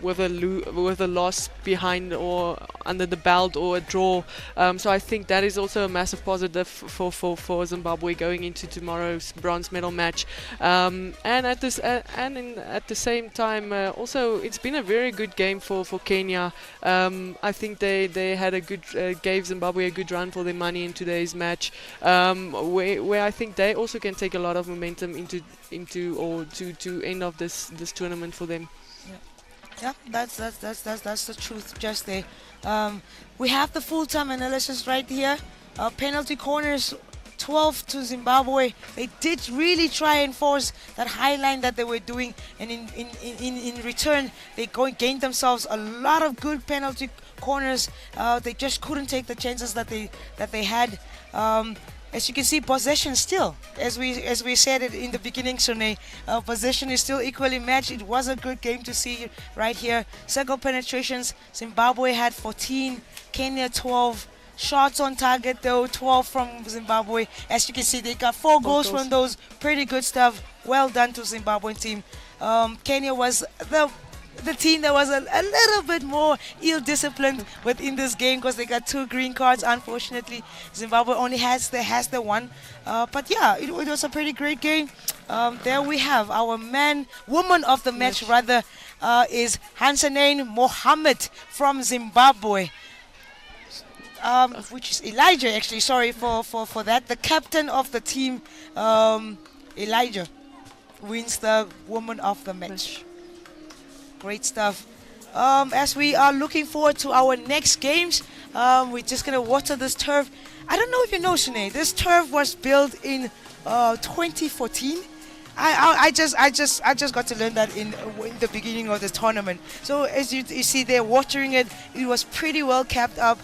with a loss behind or under the belt or a draw. So I think that is also a massive positive for Zimbabwe going into tomorrow's bronze medal match. And at the same time, also it's been a very good game for Kenya. I think they had a good gave Zimbabwe a good run for their money in today's match, where I think they also can take a lot of momentum to end of this tournament for them. Yeah, that's the truth just there. We have the full-time analysis right here. Penalty corners 12 to Zimbabwe. They did really try and force that high line that they were doing, and in return they gained themselves a lot of good penalty corners. They just couldn't take the chances that they had. As you can see, possession still, as we said it in the beginning, Shunay, possession is still equally matched. It was a good game to see right here. Circle penetrations, Zimbabwe had 14, Kenya 12. shots on target though, 12 from Zimbabwe. As you can see, they got 4 goals from those. Pretty good stuff. Well done to Zimbabwean team. Kenya was the team that was a little bit more ill-disciplined within this game because they got 2 green cards. Unfortunately, Zimbabwe only has the one. But yeah, it was a pretty great game. There we have our woman of the match rather, is Hansanane Mohammed from Zimbabwe. Which is Elijah, actually. Sorry for that. The captain of the team, Elijah, wins the woman of the match. Great stuff. As we are looking forward to our next games, we're just gonna water this turf. I don't know if you know, Sinead, this turf was built in 2014. I just got to learn that in the beginning of the tournament. So as you see there, watering it, it was pretty well kept up.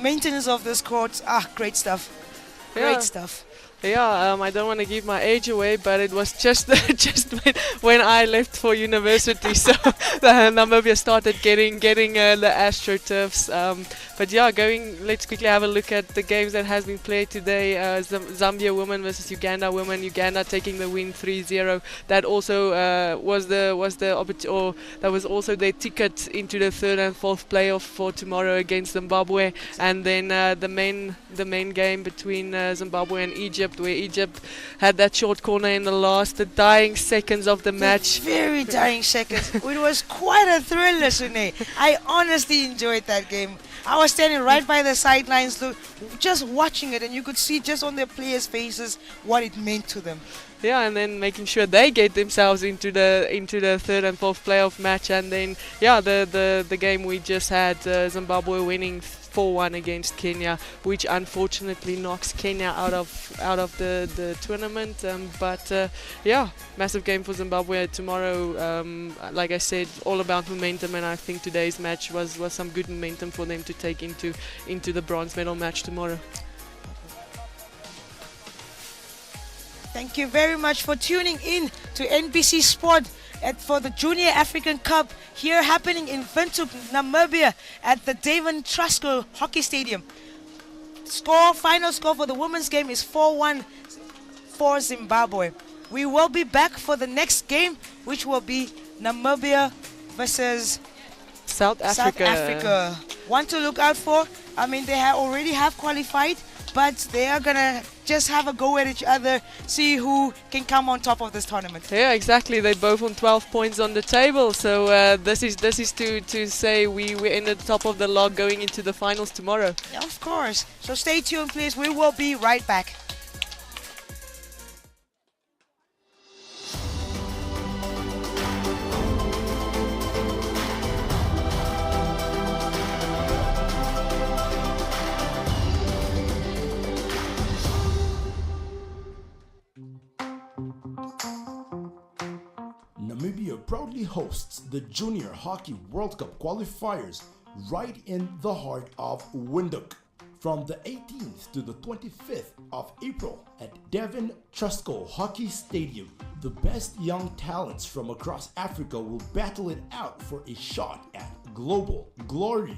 Maintenance of this court, great stuff. Great stuff. Yeah, I don't want to give my age away, but it was just when I left for university, so Namibia started getting the AstroTurfs. But yeah, let's quickly have a look at the games that has been played today. Zambia women versus Uganda women. Uganda taking the win 3-0. That also that was also their ticket into the 3rd and 4th playoff for tomorrow against Zimbabwe. And then the main game between Zimbabwe and Egypt, where Egypt had that short corner in the dying seconds of the match. Very dying seconds. It was quite a thriller, Sune. I honestly enjoyed that game. I was standing right by the sidelines, just watching it, and you could see just on their players' faces what it meant to them. Yeah, and then making sure they get themselves into the 3rd and 4th playoff match, and then the game we just had, Zimbabwe winning 4-1 against Kenya, which unfortunately knocks Kenya out of the tournament. But massive game for Zimbabwe tomorrow. Like I said, all about momentum, and I think today's match was some good momentum for them to take into the bronze medal match tomorrow. Thank you very much for tuning in to NBC Sport for the Junior African Cup here happening in Windhoek, Namibia at the Davin Truscott Hockey Stadium. Final score for the women's game is 4-1 for Zimbabwe. We will be back for the next game, which will be Namibia versus South Africa. One to look out for. I mean, they already have qualified, but they are gonna just have a go at each other, see who can come on top of this tournament. Yeah, exactly. They're both on 12 points on the table, so this is to say we're in the top of the log going into the finals tomorrow. Yeah, of course. So stay tuned, please. We will be right back. Namibia proudly hosts the Junior Hockey World Cup qualifiers right in the heart of Windhoek. From the 18th to the 25th of April at Davin Truscott Hockey Stadium, the best young talents from across Africa will battle it out for a shot at global glory.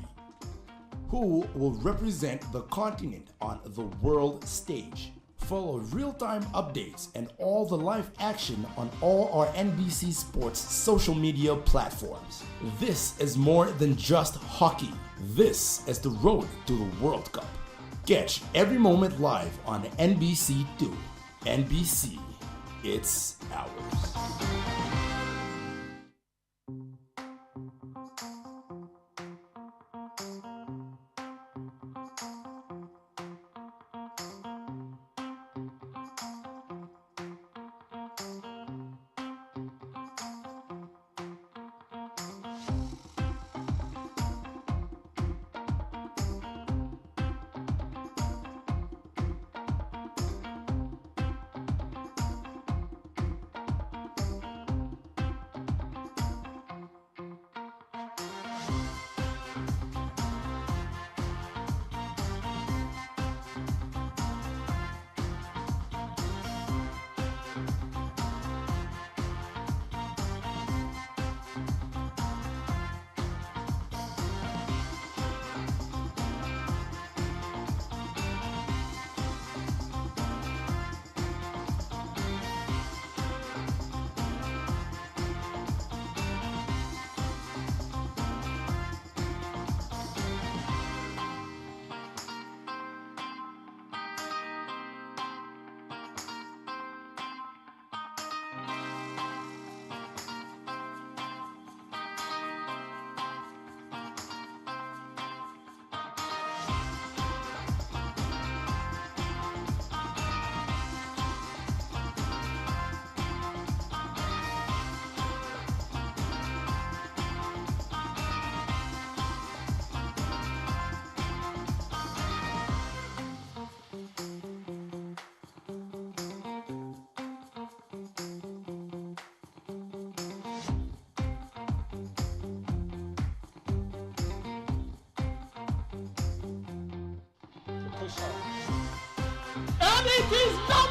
Who will represent the continent on the world stage? Follow real-time updates and all the live action on all our NBC Sports social media platforms. This is more than just hockey. This is the road to the World Cup. Catch every moment live on NBC2. NBC, it's ours. official. And it is done!